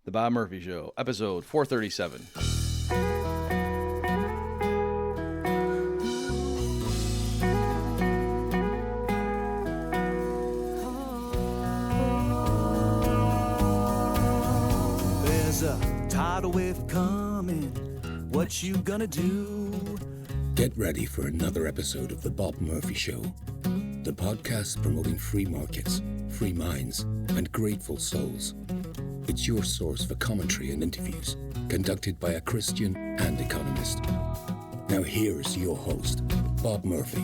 The Bob Murphy Show, episode 437. There's a tidal wave coming. What you gonna do? Get ready for another episode of The Bob Murphy Show, the podcast promoting free markets, free minds, and grateful souls. It's your source for commentary and interviews, conducted by a Christian and economist. Now here's your host, Bob Murphy.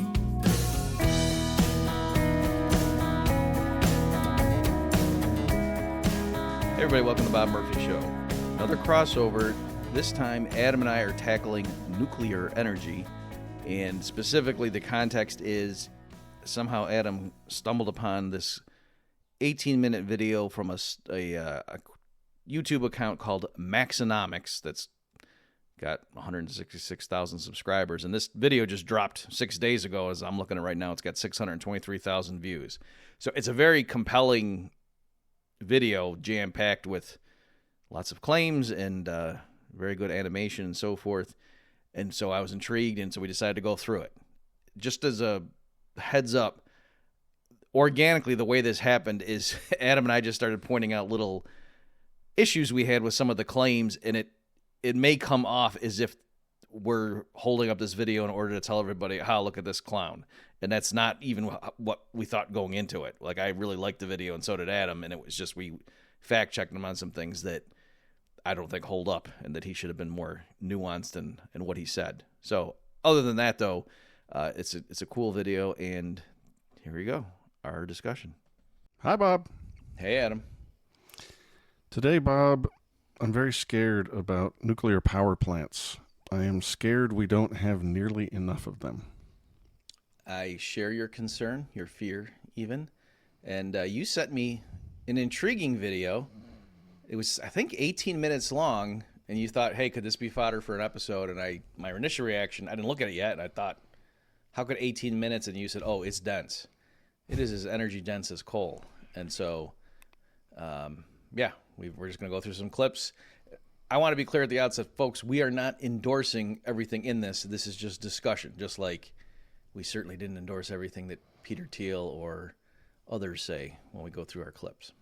Hey everybody, welcome to the Bob Murphy Show. Another crossover. This time, Adam and I are tackling nuclear energy, and specifically the context is somehow Adam stumbled upon this 18-minute video from a YouTube account called Maxonomics that's got 166,000 subscribers, and this video just dropped 6 days ago. As I'm looking at it right now, it's got 623,000 views. So it's a very compelling video, jam-packed with lots of claims and very good animation and so forth. And so I was intrigued, and so we decided to go through it. Just as a heads up, organically, the way this happened is Adam and I just started pointing out little issues we had with some of the claims, and it may come off as if we're holding up this video in order to tell everybody, look at this clown. And that's not even what we thought going into it. Like, I really liked the video, and so did Adam, and it was just we fact-checked him on some things that I don't think hold up, and that he should have been more nuanced in what he said. So other than that, though, it's a cool video, and here we go, our discussion. Hi, Bob. Hey, Adam. Today, Bob, I'm very scared about nuclear power plants. I am scared we don't have nearly enough of them. I share your concern, your fear even, and you sent me an intriguing video. It was, I think, 18 minutes long, and you thought, hey, could this be fodder for an episode? And my initial reaction, I didn't look at it yet, and I thought, how could 18 minutes? And you said, oh, it's dense. It is as energy dense as coal. And so, we're just going to go through some clips. I want to be clear at the outset, folks, we are not endorsing everything in this. This is just discussion, just like we certainly didn't endorse everything that Peter Thiel or others say when we go through our clips.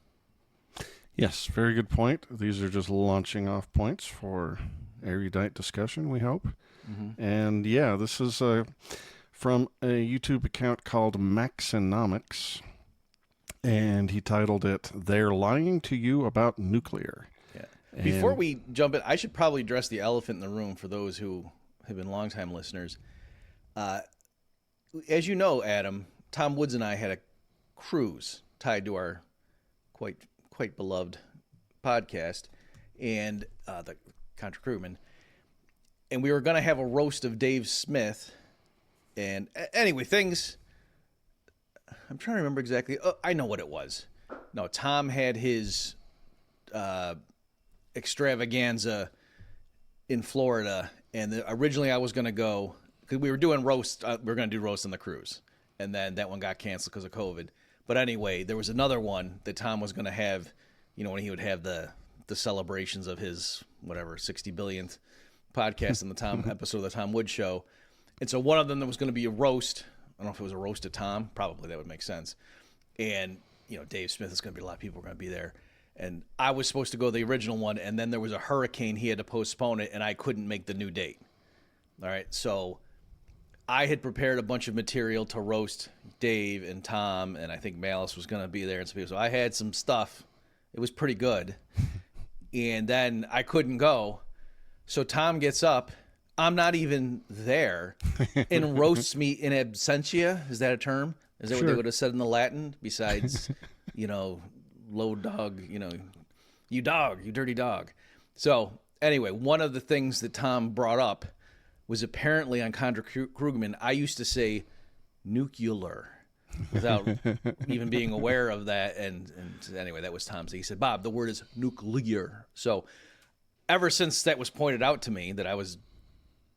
Yes, very good point. These are just launching off points for erudite discussion, we hope. Mm-hmm. And yeah, this is from a YouTube account called Maxonomics, and he titled it, "They're Lying to You About Nuclear." Yeah. And before we jump in, I should probably address the elephant in the room for those who have been longtime listeners. As you know, Adam, Tom Woods and I had a cruise tied to our quite beloved podcast, and the Contra Crewman, and we were going to have a roast of Dave Smith. And anyway, things, I'm trying to remember exactly. I know what it was. No, Tom had his extravaganza in Florida, and originally I was going to go, because we were doing roast, we were going to do roast on the cruise, and then that one got canceled because of COVID. But anyway, there was another one that Tom was going to have, when he would have the celebrations of his, 60 billionth podcast in the Tom episode of the Tom Woods Show. And so one of them, there was going to be a roast. I don't know if it was a roast of Tom. Probably that would make sense. And, Dave Smith is going to be, a lot of people are going to be there. And I was supposed to go the original one, and then there was a hurricane. He had to postpone it, and I couldn't make the new date. All right, so I had prepared a bunch of material to roast Dave and Tom, and I think Malice was going to be there and some people. So I had some stuff. It was pretty good. And then I couldn't go. So Tom gets up. I'm not even there, and roasts me in absentia. Is that a term? Is that what they would have said in the Latin? Besides, low dog, you dog, you dirty dog. So anyway, one of the things that Tom brought up was apparently on Contra Krugman, I used to say nuclear without even being aware of that. And anyway, that was Tom's. He said, Bob, the word is nuclear. So ever since that was pointed out to me that I was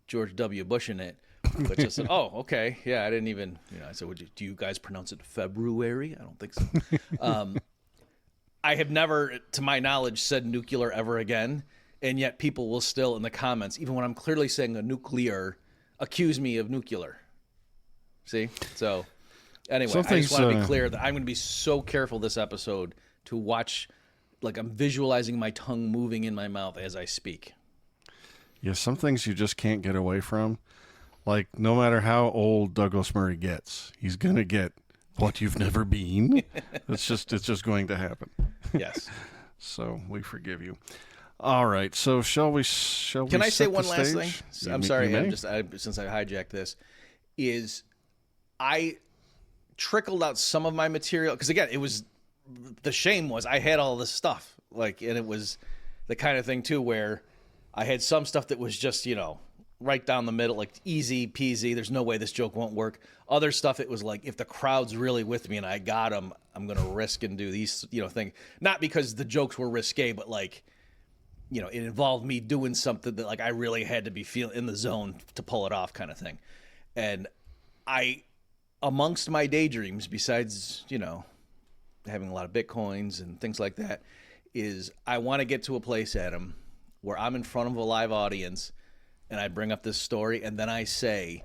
George W. Bush in it, but just said, oh, okay. Yeah, I didn't even, I said, do you guys pronounce it February? I don't think so. I have never, to my knowledge, said nuclear ever again, and yet people will still in the comments, even when I'm clearly saying a nuclear, accuse me of nuclear. See? So anyway, I just want to be clear that I'm going to be so careful this episode to watch, like I'm visualizing my tongue moving in my mouth as I speak. Yeah, some things you just can't get away from. Like, no matter how old Douglas Murray gets, he's going to get what you've never been. It's just going to happen. Yes. So we forgive you. All right. So shall we? Can I say one last thing? I'm sorry. Since I hijacked this, is I trickled out some of my material because again, it was the shame was I had all this stuff and it was the kind of thing too where I had some stuff that was just right down the middle, like easy peasy. There's no way this joke won't work. Other stuff, it was like, if the crowd's really with me and I got them, I'm going to risk and do these, things. Not because the jokes were risque, but it involved me doing something that I really had to be feeling in the zone to pull it off kind of thing. And amongst my daydreams, besides, having a lot of Bitcoins and things like that, is I want to get to a place, Adam, where I'm in front of a live audience and I bring up this story, and then I say,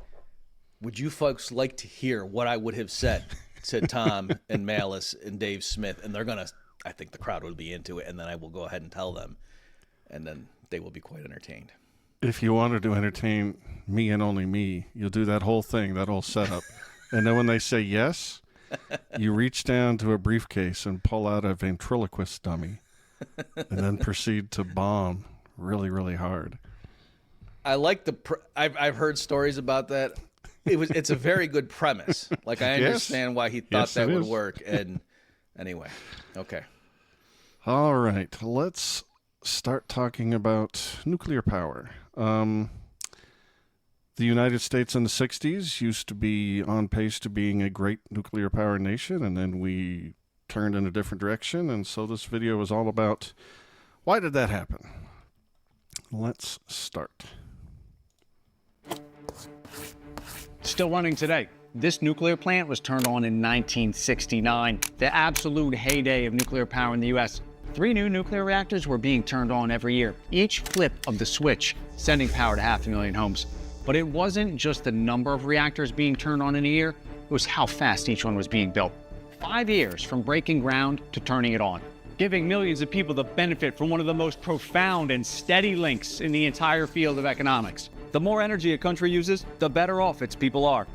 would you folks like to hear what I would have said to Tom and Malice and Dave Smith? And I think the crowd would be into it, and then I will go ahead and tell them, and then they will be quite entertained. If you wanted to entertain me and only me, you'll do that whole thing, that whole setup. And then when they say yes, you reach down to a briefcase and pull out a ventriloquist dummy, and then proceed to bomb really, really hard. I like I've heard stories about that. It's a very good premise. I understand why he thought that would work. And anyway, okay. All right, let's start talking about nuclear power. The United States in the 60s used to be on pace to being a great nuclear power nation, and then we turned in a different direction. And so this video is all about why did that happen? Let's start. Still running today. This nuclear plant was turned on in 1969, the absolute heyday of nuclear power in the U.S. 3 new nuclear reactors were being turned on every year, each flip of the switch sending power to 500,000 homes. But it wasn't just the number of reactors being turned on in a year, it was how fast each one was being built. 5 years from breaking ground to turning it on, giving millions of people the benefit from one of the most profound and steady links in the entire field of economics. The more energy a country uses, the better off its people are.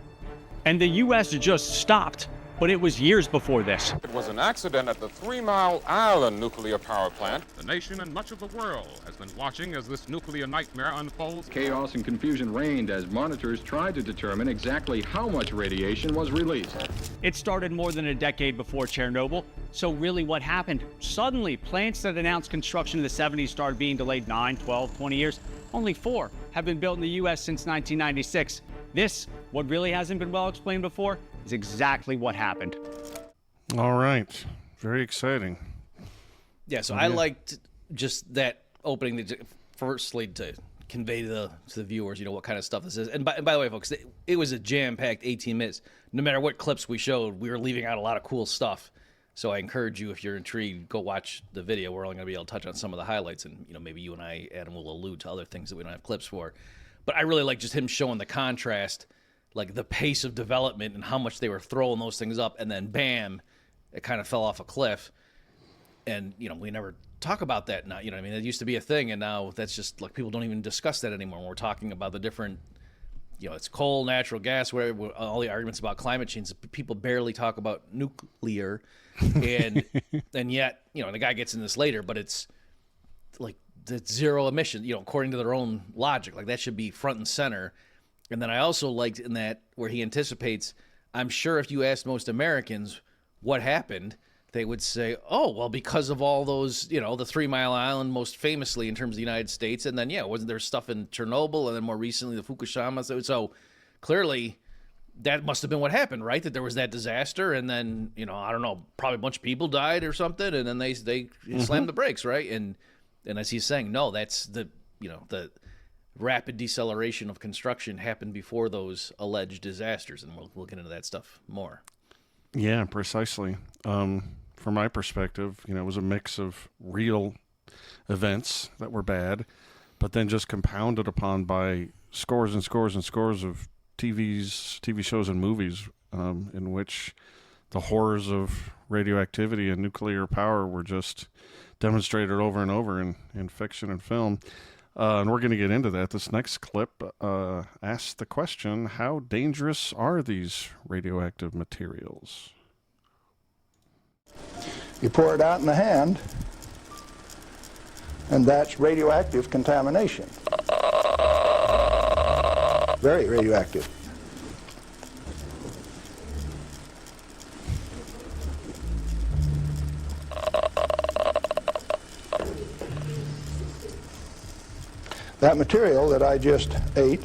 And the U.S. just stopped, but it was years before this. It was an accident at the 3 Mile Island nuclear power plant. The nation and much of the world has been watching as this nuclear nightmare unfolds. Chaos and confusion reigned as monitors tried to determine exactly how much radiation was released. It started more than a decade before Chernobyl. So really what happened? Suddenly, plants that announced construction in the 70s started being delayed 9, 12, 20 years. Only 4 have been built in the U.S. since 1996. This, what really hasn't been well explained before, is exactly what happened. All right. Very exciting. Yeah, so I liked just that opening, firstly, to convey to the viewers, what kind of stuff this is. And by the way, folks, it was a jam-packed 18 minutes. No matter what clips we showed, we were leaving out a lot of cool stuff. So I encourage you, if you're intrigued, go watch the video. We're only going to be able to touch on some of the highlights, and maybe you and I, Adam, will allude to other things that we don't have clips for. But I really like just him showing the contrast, like the pace of development and how much they were throwing those things up, and then bam, it kind of fell off a cliff. And we never talk about that now. It used to be a thing, and now that's just people don't even discuss that anymore. When we're talking about the different, it's coal, natural gas, whatever, all the arguments about climate change. People barely talk about nuclear. And yet, the guy gets in this later, but it's the zero emission, according to their own logic, that should be front and center. And then I also liked in that where he anticipates, I'm sure if you asked most Americans what happened, they would say, oh, well, because of all those, the 3 Mile Island, most famously in terms of the United States. And then, wasn't there stuff in Chernobyl and then more recently the Fukushima? So clearly that must have been what happened, right? That there was that disaster, and then I don't know, probably a bunch of people died or something, and then they slammed the brakes, right? And as he's saying, no, that's the rapid deceleration of construction happened before those alleged disasters, and we'll get into that stuff more. Yeah, precisely. from my perspective, it was a mix of real events that were bad, but then just compounded upon by scores and scores and scores of TV shows and movies in which the horrors of radioactivity and nuclear power were just demonstrated over and over in fiction and film. And we're going to get into that. This next clip asks the question, how dangerous are these radioactive materials? You pour it out in the hand, and that's radioactive contamination. Very radioactive. That material that I just ate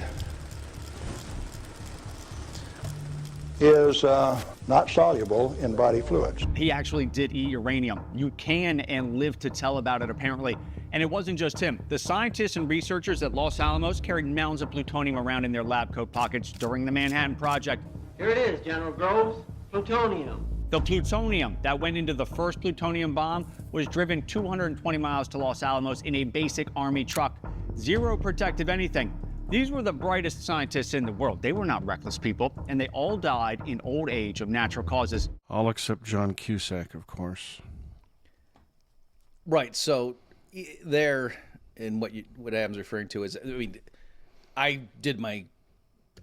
is not soluble in body fluids. He actually did eat uranium. You can and live to tell about it, apparently. And it wasn't just him. The scientists and researchers at Los Alamos carried mounds of plutonium around in their lab coat pockets during the Manhattan Project. Here it is, General Groves, plutonium. The plutonium that went into the first plutonium bomb was driven 220 miles to Los Alamos in a basic Army truck. Zero protective anything. These were the brightest scientists in the world. They were not reckless people, and they all died in old age of natural causes. All except John Cusack, of course. Right. So there, and what Adam's referring to is, I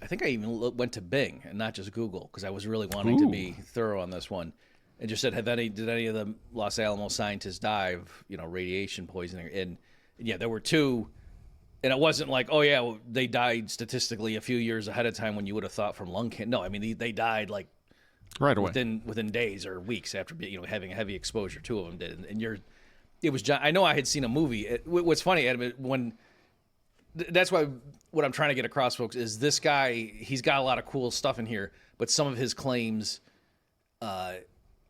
think I even went to Bing and not just Google, because I was really wanting to be thorough on this one, and just said, did any of the Los Alamos scientists die of radiation poisoning? And yeah, there were two. And it wasn't like, oh yeah, well, they died statistically a few years ahead of time when you would have thought from lung cancer. No, I mean they died like right away, within days or weeks after having a heavy exposure. Two of them did, and it was John. I know I had seen a movie. What's funny, Adam, that's why what I'm trying to get across, folks, is this guy. He's got a lot of cool stuff in here, but some of his claims are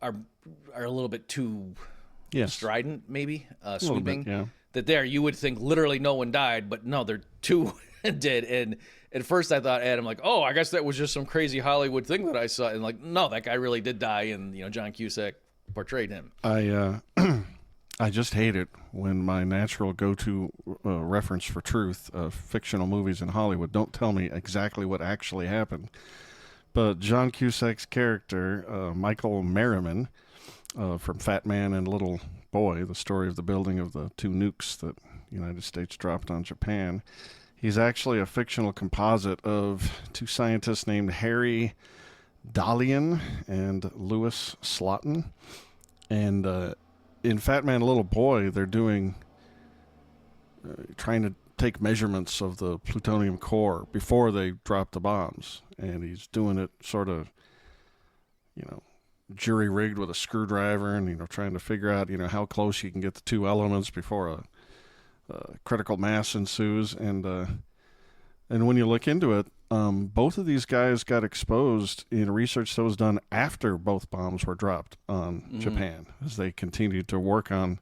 a little bit too strident, maybe sweeping. Yeah. That there, you would think literally no one died, but no, there two did. And at first I thought, Adam, like, oh, I guess that was just some crazy Hollywood thing that I saw. And like, no, that guy really did die, and John Cusack portrayed him. I just hate it when my natural go-to reference for truth of fictional movies in Hollywood don't tell me exactly what actually happened. But John Cusack's character, Michael Merriman, from Fat Man and Little Boy, the story of the building of the two nukes that the United States dropped on Japan. He's actually a fictional composite of two scientists named Harry Dalian and Louis Slotin. And in Fat Man and Little Boy, they're trying to take measurements of the plutonium core before they drop the bombs. And he's doing it sort of, jury rigged with a screwdriver and trying to figure out how close you can get the two elements before a critical mass ensues. And when you look into it, both of these guys got exposed in research that was done after both bombs were dropped on Japan, as they continued to work on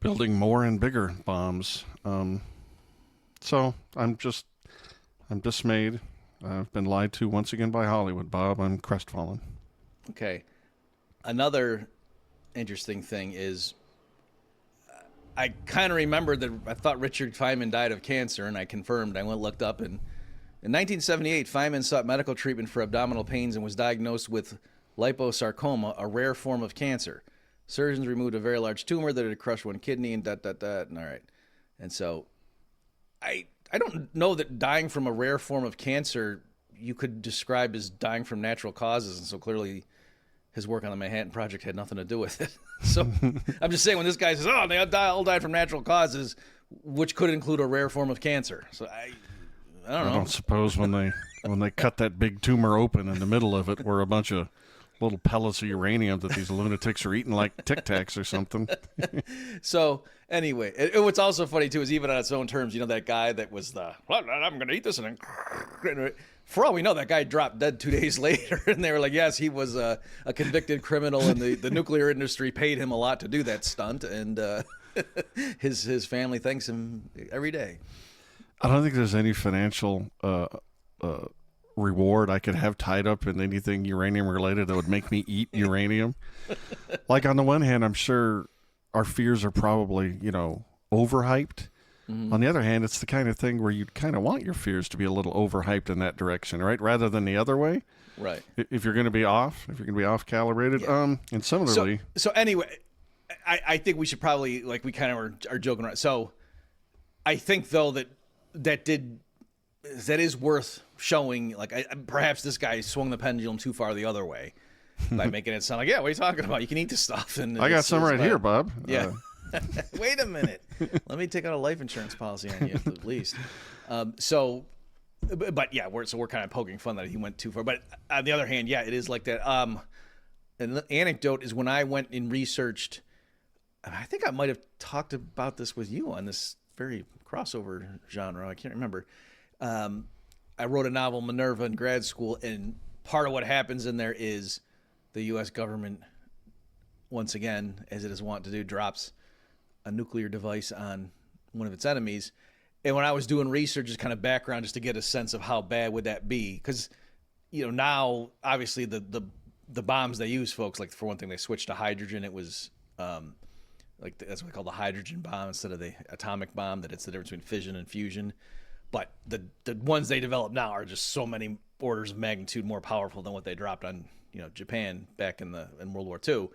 building more and bigger bombs. So I'm dismayed. I've been lied to once again by Hollywood, Bob. I'm crestfallen. Okay. Another interesting thing is I kind of remembered that I thought Richard Feynman died of cancer, and I confirmed. I went and looked up, and in 1978, Feynman sought medical treatment for abdominal pains and was diagnosed with liposarcoma, a rare form of cancer. Surgeons removed a very large tumor that had crushed one kidney and and all right. And so I don't know that dying from a rare form of cancer you could describe as dying from natural causes, and so clearly his work on the Manhattan Project had nothing to do with it. So I'm just saying, when this guy says, oh, they all died from natural causes, which could include a rare form of cancer. So I don't know. I don't suppose when they cut that big tumor open, in the middle of it were a bunch of little pellets of uranium that these lunatics are eating like Tic Tacs or something. So anyway, what's also funny too is, even on its own terms, that guy that was I'm going to eat this, and for all we know, that guy dropped dead 2 days later, and they were like, yes, he was a convicted criminal, and the nuclear industry paid him a lot to do that stunt, and his family thanks him every day. I don't think there's any financial reward I could have tied up in anything uranium related that would make me eat uranium. Like, on the one hand, I'm sure our fears are probably, overhyped. On the other hand, it's the kind of thing where you'd kind of want your fears to be a little overhyped in that direction, right? Rather than the other way. Right. If you're going to be off calibrated. Yeah. And similarly. So anyway, I think we should probably, like, we kind of are joking around. So I think, though, that is worth showing. Like, perhaps this guy swung the pendulum too far the other way by making it sound like, yeah, what are you talking about? You can eat this stuff. And I got some right here, Bob. Yeah. Wait a minute. Let me take out a life insurance policy on you, at least. But yeah, we're kind of poking fun that he went too far. But on the other hand, yeah, it is like that. An anecdote is when I went and researched, I think I might have talked about this with you on this very crossover genre. I can't remember. I wrote a novel, Minerva, in grad school, and part of what happens in there is the U.S. government, once again, as it is wont to do, drops a nuclear device on one of its enemies. And when I was doing research, just kind of background, just to get a sense of how bad would that be, because now obviously the bombs they use, folks, like, for one thing, they switched to hydrogen. It was like, that's what they call the hydrogen bomb instead of the atomic bomb. That it's the difference between fission and fusion. But the ones they develop now are just so many orders of magnitude more powerful than what they dropped on Japan back in World War II.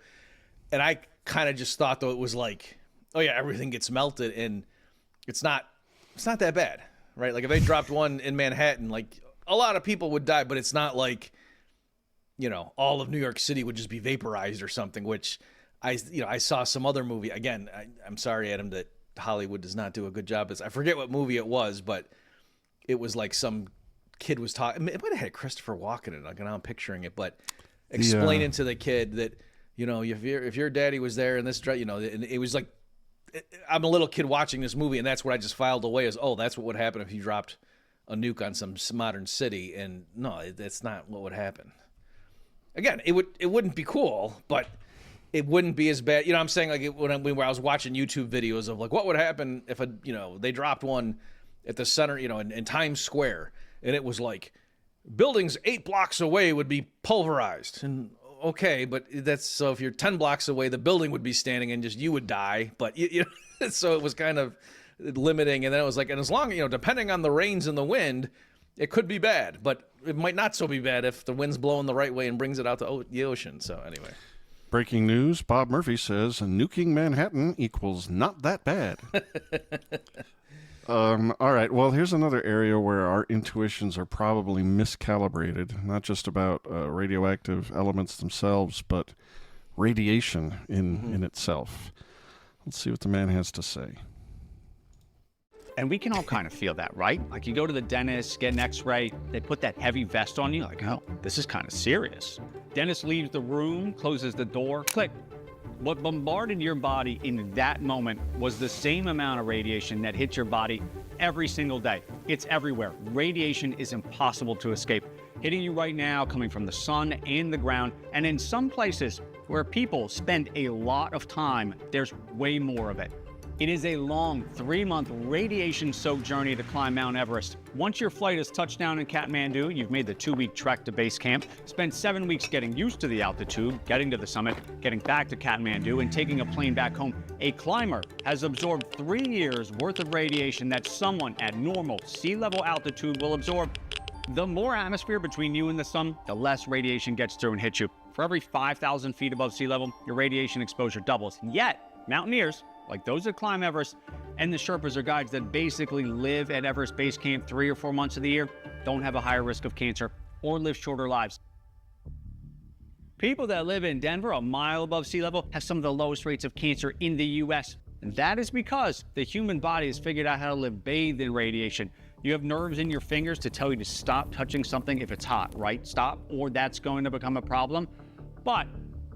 And I kind of just thought, though, it was like, oh yeah, everything gets melted, and it's not that bad, right? Like, if they dropped one in Manhattan, like, a lot of people would die, but it's not like, all of New York City would just be vaporized or something, which I saw some other movie. Again, I'm sorry, Adam, that Hollywood does not do a good job. I forget what movie it was, but it was like some kid was talking. It might have had Christopher Walken in it. Like, I'm picturing it, but explaining to the kid that, if your daddy was there and this, and it was like, I'm a little kid watching this movie, and that's what I just filed away as, oh, that's what would happen if you dropped a nuke on some modern city. And no, that's not what would happen. Again, it wouldn't be cool, but it wouldn't be as bad. I'm saying, like, when I was watching YouTube videos of, like, what would happen if they dropped one at the center, in Times Square, and it was like buildings 8 blocks away would be pulverized. And okay, but that's, so if you're 10 blocks away, the building would be standing and just you would die. But so it was kind of limiting. And then it was like, and as long, depending on the rains and the wind, it could be bad, but it might not so be bad if the wind's blowing the right way and brings it out to the ocean. So anyway. Breaking news, Bob Murphy says nuking Manhattan equals not that bad. All right, well, here's another area where our intuitions are probably miscalibrated, not just about radioactive elements themselves, but radiation in itself. Let's see what the man has to say. And we can all kind of feel that, right? Like, you go to the dentist, get an x-ray, they put that heavy vest on you, like, oh, this is kind of serious. Dentist leaves the room, closes the door, click. What bombarded your body in that moment was the same amount of radiation that hits your body every single day. It's everywhere. Radiation is impossible to escape. Hitting you right now, coming from the sun and the ground, and in some places where people spend a lot of time, there's way more of it. It is a long 3-month radiation-soaked journey to climb Mount Everest. Once your flight has touched down in Kathmandu, you've made the 2-week trek to base camp, spend 7 weeks getting used to the altitude, getting to the summit, getting back to Kathmandu, and taking a plane back home. A climber has absorbed 3 years worth of radiation that someone at normal sea level altitude will absorb. The more atmosphere between you and the sun, the less radiation gets through and hits you. For every 5,000 feet above sea level, your radiation exposure doubles. Yet, mountaineers, like those that climb Everest, and the Sherpas or guides that basically live at Everest Base Camp 3 or 4 months of the year, don't have a higher risk of cancer or live shorter lives. People that live in Denver, a mile above sea level, have some of the lowest rates of cancer in the US. And that is because the human body has figured out how to live bathed in radiation. You have nerves in your fingers to tell you to stop touching something if it's hot, right? Stop, or that's going to become a problem. But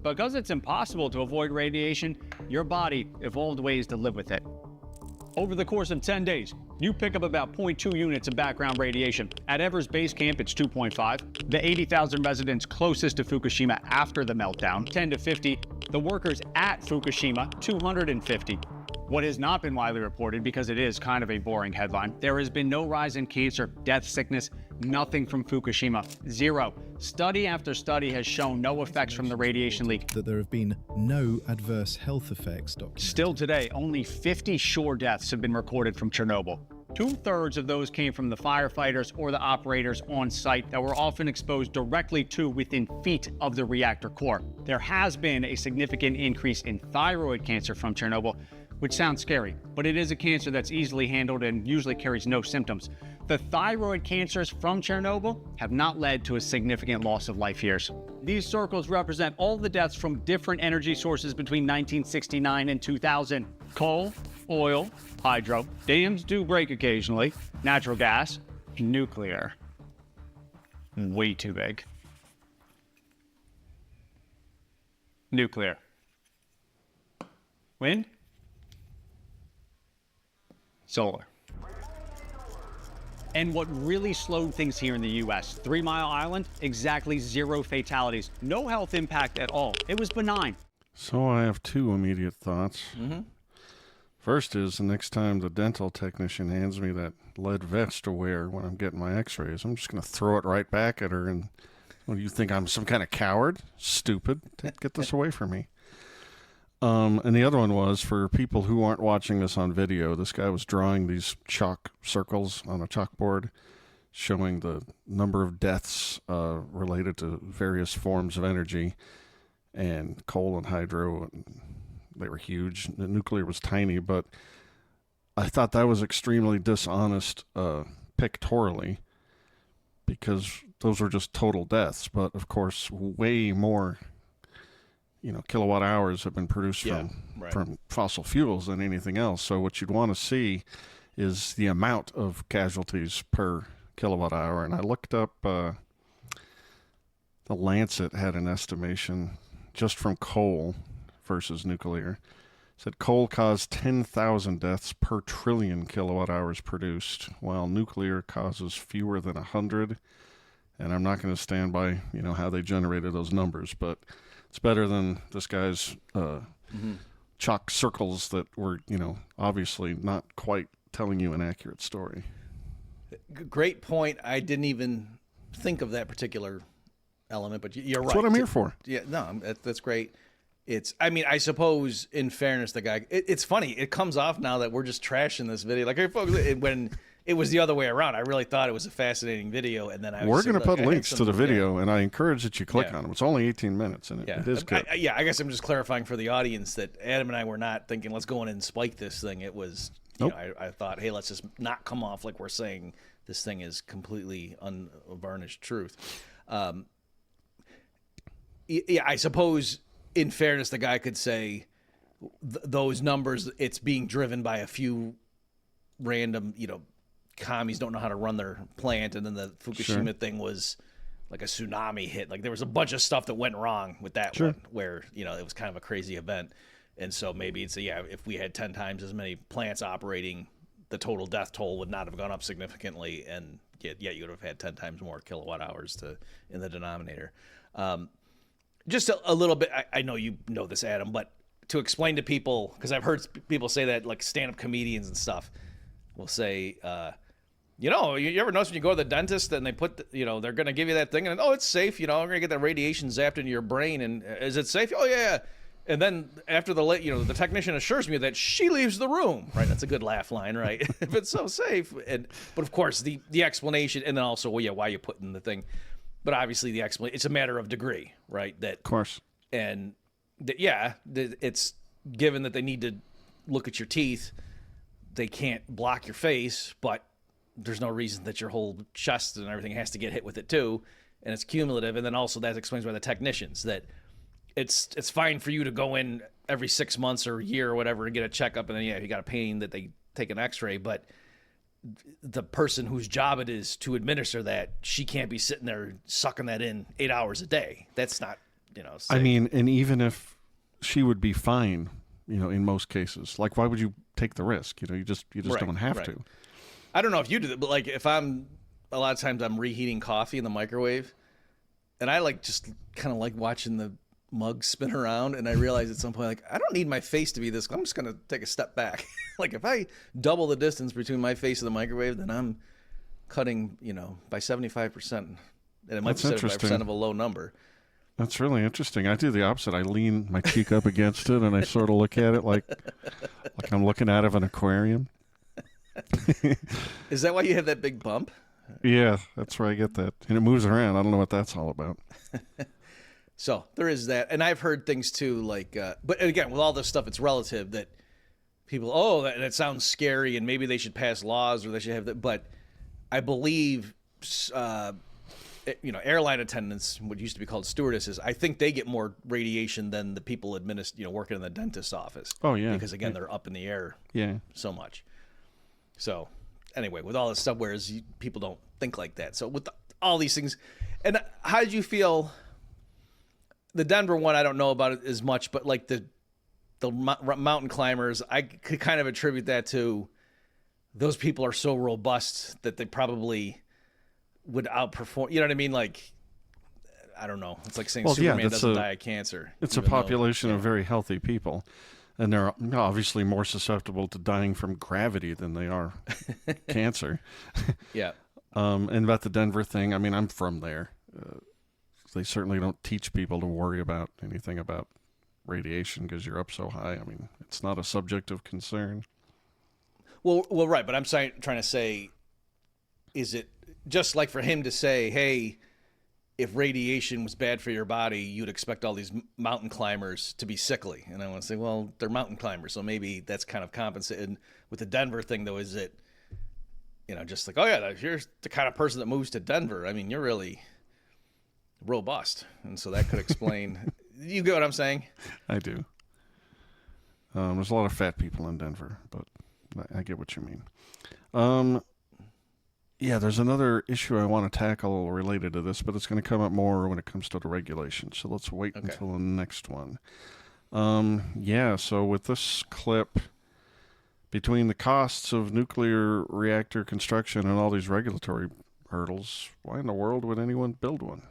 because it's impossible to avoid radiation, your body evolved ways to live with it. Over the course of 10 days, you pick up about 0.2 units of background radiation. At Everest Base Camp, it's 2.5. The 80,000 residents closest to Fukushima after the meltdown, 10 to 50. The workers at Fukushima, 250. What has not been widely reported, because it is kind of a boring headline, there has been no rise in cancer, death, sickness, nothing from Fukushima. Zero. Study after study has shown no effects from the radiation leak. That there have been no adverse health effects documented. Still today, only 50 sure deaths have been recorded from Chernobyl. 2/3 of those came from the firefighters or the operators on site that were often exposed directly to within feet of the reactor core. There has been a significant increase in thyroid cancer from Chernobyl, which sounds scary, but it is a cancer that's easily handled and usually carries no symptoms. The thyroid cancers from Chernobyl have not led to a significant loss of life years. These circles represent all the deaths from different energy sources between 1969 and 2000. Coal, oil, hydro, dams do break occasionally, natural gas, nuclear. Way too big. Nuclear. Wind? Solar. And what really slowed things here in the U.S., 3 Mile Island, exactly 0 fatalities. No health impact at all. It was benign. So I have two immediate thoughts. First is, the next time the dental technician hands me that lead vest to wear when I'm getting my x-rays, I'm just going to throw it right back at her. And what, do you think I'm some kind of coward? Stupid. Get this away from me. And the other one was, for people who aren't watching this on video, this guy was drawing these chalk circles on a chalkboard showing the number of deaths related to various forms of energy, and coal and hydro, and they were huge. The nuclear was tiny, but I thought that was extremely dishonest pictorially, because those were just total deaths. But of course, way more kilowatt hours have been produced from fossil fuels than anything else. So what you'd want to see is the amount of casualties per kilowatt hour. And I looked up, the Lancet had an estimation just from coal versus nuclear. It said coal caused 10,000 deaths per trillion kilowatt hours produced, while nuclear causes fewer than 100. And I'm not going to stand by, how they generated those numbers, but it's better than this guy's chalk circles that were, obviously not quite telling you an accurate story. Great point. I didn't even think of that particular element, but you're right. That's what I'm here for. Yeah, no, that's great. I suppose, in fairness, the guy, it's funny. It comes off now that we're just trashing this video. Like, folks, when it was the other way around, I really thought it was a fascinating video, and then we're going to put links to the video, and I encourage that you click on them. It's only 18 minutes, and it is good. I guess I'm just clarifying for the audience that Adam and I were not thinking, let's go in and spike this thing. It was, I thought, hey, let's just not come off like we're saying this thing is completely unvarnished truth. I suppose, in fairness, the guy could say those numbers, it's being driven by a few random, commies don't know how to run their plant, and then the Fukushima thing was like a tsunami hit. Like, there was a bunch of stuff that went wrong with that one, where it was kind of a crazy event. And so maybe it's if we had 10 times as many plants operating, the total death toll would not have gone up significantly, and yet you would have had 10 times more kilowatt hours in the denominator. Just a little bit, I know you know this, Adam, but to explain to people, because I've heard people say that, like stand-up comedians and stuff will say, you ever notice when you go to the dentist and they put, they're going to give you that thing and, it's safe, we're going to get that radiation zapped into your brain, and is it safe? Oh, yeah. And then after the technician assures me that she leaves the room, right? That's a good laugh line, right? If it's so safe. But of course, the explanation, and then also, why you put in the thing. But obviously the explanation, it's a matter of degree, right? That, of course. And it's given that they need to look at your teeth, they can't block your face, but there's no reason that your whole chest and everything has to get hit with it too. And it's cumulative. And then also that explains why the technicians, that it's fine for you to go in every 6 months or a year or whatever and get a checkup, and then if you got a pain that they take an x-ray, but the person whose job it is to administer that, she can't be sitting there sucking that in 8 hours a day. That's not, safe. I mean, and even if she would be fine, in most cases, like, why would you take the risk? You just don't have to. I don't know if you do that, but like if a lot of times I'm reheating coffee in the microwave, and I just kind of like watching the mug spin around, and I realized at some point, like, I don't need my face to be this. I'm just gonna take a step back. Like, if I double the distance between my face and the microwave, then I'm cutting, by 75%, and it might be 75% of a low number. That's really interesting. I do the opposite. I lean my cheek up against it, and I sort of look at it like I'm looking out of an aquarium. Is that why you have that big bump? Yeah, that's where I get that. And it moves around. I don't know what that's all about. So there is that. And I've heard things too, like, but again, with all this stuff, it's relative that people, that sounds scary and maybe they should pass laws or they should have that. But I believe, airline attendants, what used to be called stewardesses, I think they get more radiation than the people working in the dentist's office. Oh, yeah. Because, again, they're up in the air so much. So anyway, with all this stuff, whereas people don't think like that. So with all these things, and how did you feel? The Denver one, I don't know about it as much, but like the mountain climbers, I could kind of attribute that to those people are so robust that they probably would outperform. You know what I mean? Like, I don't know. It's like saying Superman doesn't die of cancer. It's a population of very healthy people. And they're obviously more susceptible to dying from gravity than they are cancer. Yeah. And about the Denver thing, I mean, I'm from there. They certainly don't teach people to worry about anything about radiation because you're up so high. I mean, it's not a subject of concern. Well, right. But I'm trying to say, is it just like for him to say, hey, if radiation was bad for your body, you'd expect all these mountain climbers to be sickly. And I want to say, well, they're mountain climbers, so maybe that's kind of compensated. With the Denver thing, though, is it, just like, oh, yeah, you're the kind of person that moves to Denver. I mean, you're really robust. And so that could explain. You get what I'm saying? I do. There's a lot of fat people in Denver, but I get what you mean. Yeah, there's another issue I want to tackle related to this, but it's going to come up more when it comes to the regulation. So let's wait until the next one. So with this clip, between the costs of nuclear reactor construction and all these regulatory hurdles, why in the world would anyone build one?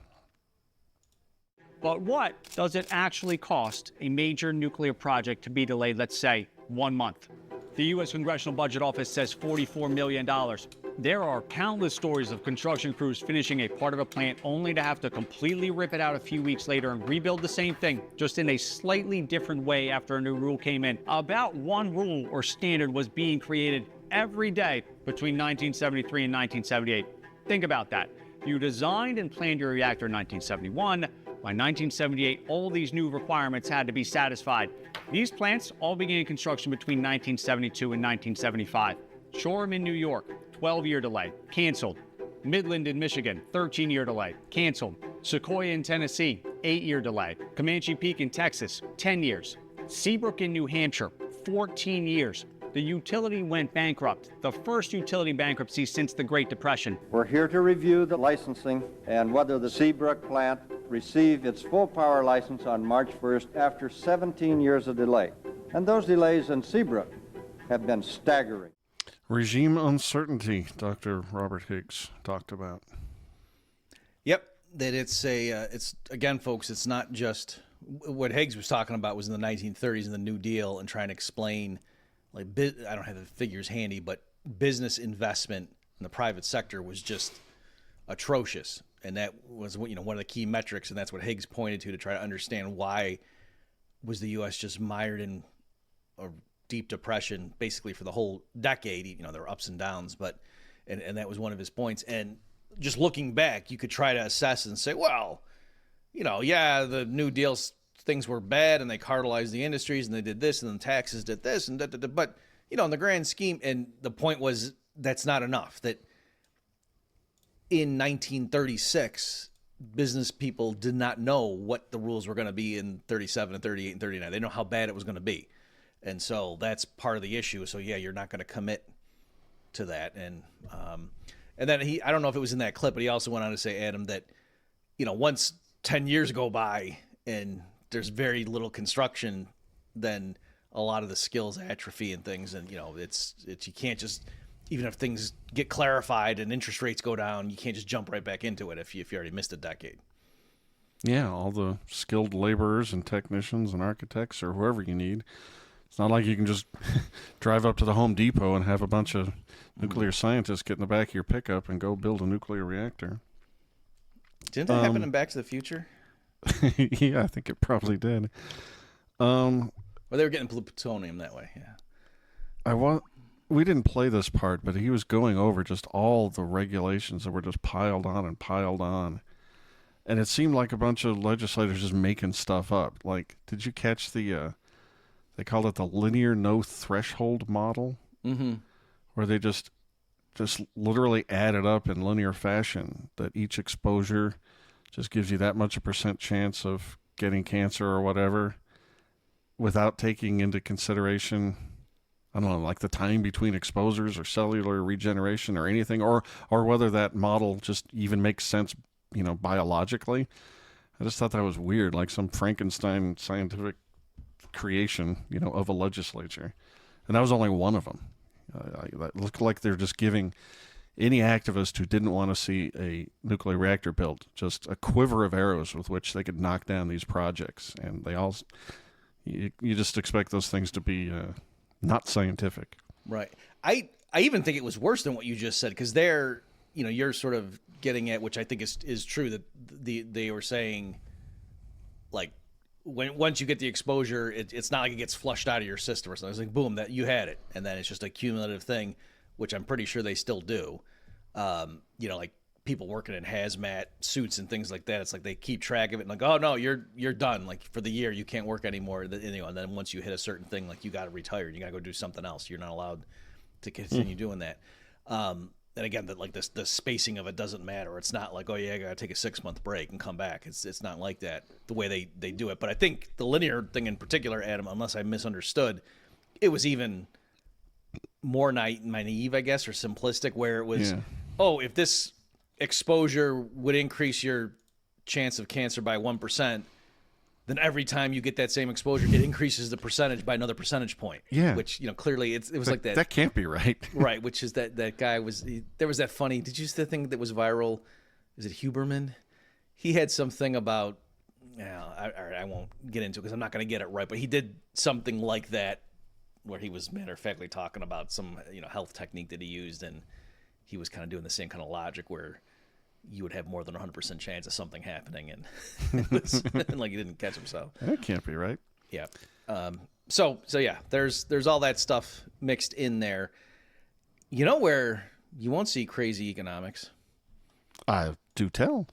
But what does it actually cost a major nuclear project to be delayed, let's say, 1 month? The U.S. Congressional Budget Office says $44 million. There are countless stories of construction crews finishing a part of a plant only to have to completely rip it out a few weeks later and rebuild the same thing, just in a slightly different way after a new rule came in. About one rule or standard was being created every day between 1973 and 1978. Think about that. You designed and planned your reactor in 1971. By 1978, all these new requirements had to be satisfied. These plants all began construction between 1972 and 1975. Shoreham in New York, 12-year delay, canceled. Midland in Michigan, 13-year delay, canceled. Sequoia in Tennessee, 8-year delay. Comanche Peak in Texas, 10 years. Seabrook in New Hampshire, 14 years. The utility went bankrupt, the first utility bankruptcy since the Great Depression. We're here to review the licensing and whether the Seabrook plant received its full power license on March 1st after 17 years of delay. And those delays in Seabrook have been staggering. Regime uncertainty, Dr. Robert Higgs talked about. Yep, that it's again, folks, it's not just what Higgs was talking about was in the 1930s and the New Deal and trying to explain, like, I don't have the figures handy, but business investment in the private sector was just atrocious. And that was, one of the key metrics, and that's what Higgs pointed to try to understand why was the U.S. just mired in a deep depression basically for the whole decade. There were ups and downs, but and that was one of his points. And just looking back, you could try to assess and say, well, the New Deal things were bad and they cartelized the industries and they did this and then taxes did this and but in the grand scheme, and the point was that's not enough. That in 1936, business people did not know what the rules were going to be in 37 and 38 and 39. They know how bad it was going to be. And so that's part of the issue. So yeah, you're not going to commit to that. And then I don't know if it was in that clip, but he also went on to say, Adam, that, once 10 years go by and there's very little construction, then a lot of the skills atrophy and things. And, it's you can't just, even if things get clarified and interest rates go down, you can't just jump right back into it if you already missed a decade. Yeah, all the skilled laborers and technicians and architects or whoever you need. It's not like you can just drive up to the Home Depot and have a bunch of nuclear scientists get in the back of your pickup and go build a nuclear reactor. Didn't that happen in Back to the Future? Yeah, I think it probably did. Well, they were getting plutonium that way, yeah. We didn't play this part, but he was going over just all the regulations that were just piled on and piled on. And it seemed like a bunch of legislators just making stuff up. Like, did you catch the, they called it the linear no threshold model? Mm-hmm. Where they just literally add it up in linear fashion, that each exposure just gives you that much a % chance of getting cancer or whatever, without taking into consideration, I don't know, like the time between exposures or cellular regeneration or anything, or whether that model just even makes sense, biologically. I just thought that was weird, like some Frankenstein scientific creation, of a legislature. And that was only one of them. It looked like they're just giving any activist who didn't want to see a nuclear reactor built just a quiver of arrows with which they could knock down these projects. And they all, you just expect those things to be not scientific. Right. I even think it was worse than what you just said, because they're, you're sort of getting at, which I think is true, that they were saying, like, once you get the exposure, it's not like it gets flushed out of your system or something. It's like, boom, that you had it. And then it's just a cumulative thing, which I'm pretty sure they still do. Like people working in hazmat suits and things like that. It's like they keep track of it and like, oh, no, you're done. Like for the year, you can't work anymore. And then once you hit a certain thing, like you got to retire. You got to go do something else. You're not allowed to continue doing that. And again, the spacing of it doesn't matter. It's not like, oh yeah, I gotta take a 6-month break and come back. It's not like that, the way they do it. But I think the linear thing in particular, Adam, unless I misunderstood, it was even more naive, I guess, or simplistic, where it was, oh, if this exposure would increase your chance of cancer by 1%, then every time you get that same exposure, it increases the percentage by another percentage point. Yeah. Which, clearly it was like that. That can't be right. Right. Which is that guy there was that funny, did you see the thing that was viral? Is it Huberman? He had something about, I won't get into it because I'm not going to get it right, but he did something like that where he was matter of factly talking about some, health technique that he used. And he was kind of doing the same kind of logic where you would have more than 100% chance of something happening, and like you didn't catch himself. That can't be right. Yeah. So yeah, there's all that stuff mixed in there. Where you won't see crazy economics? I do tell.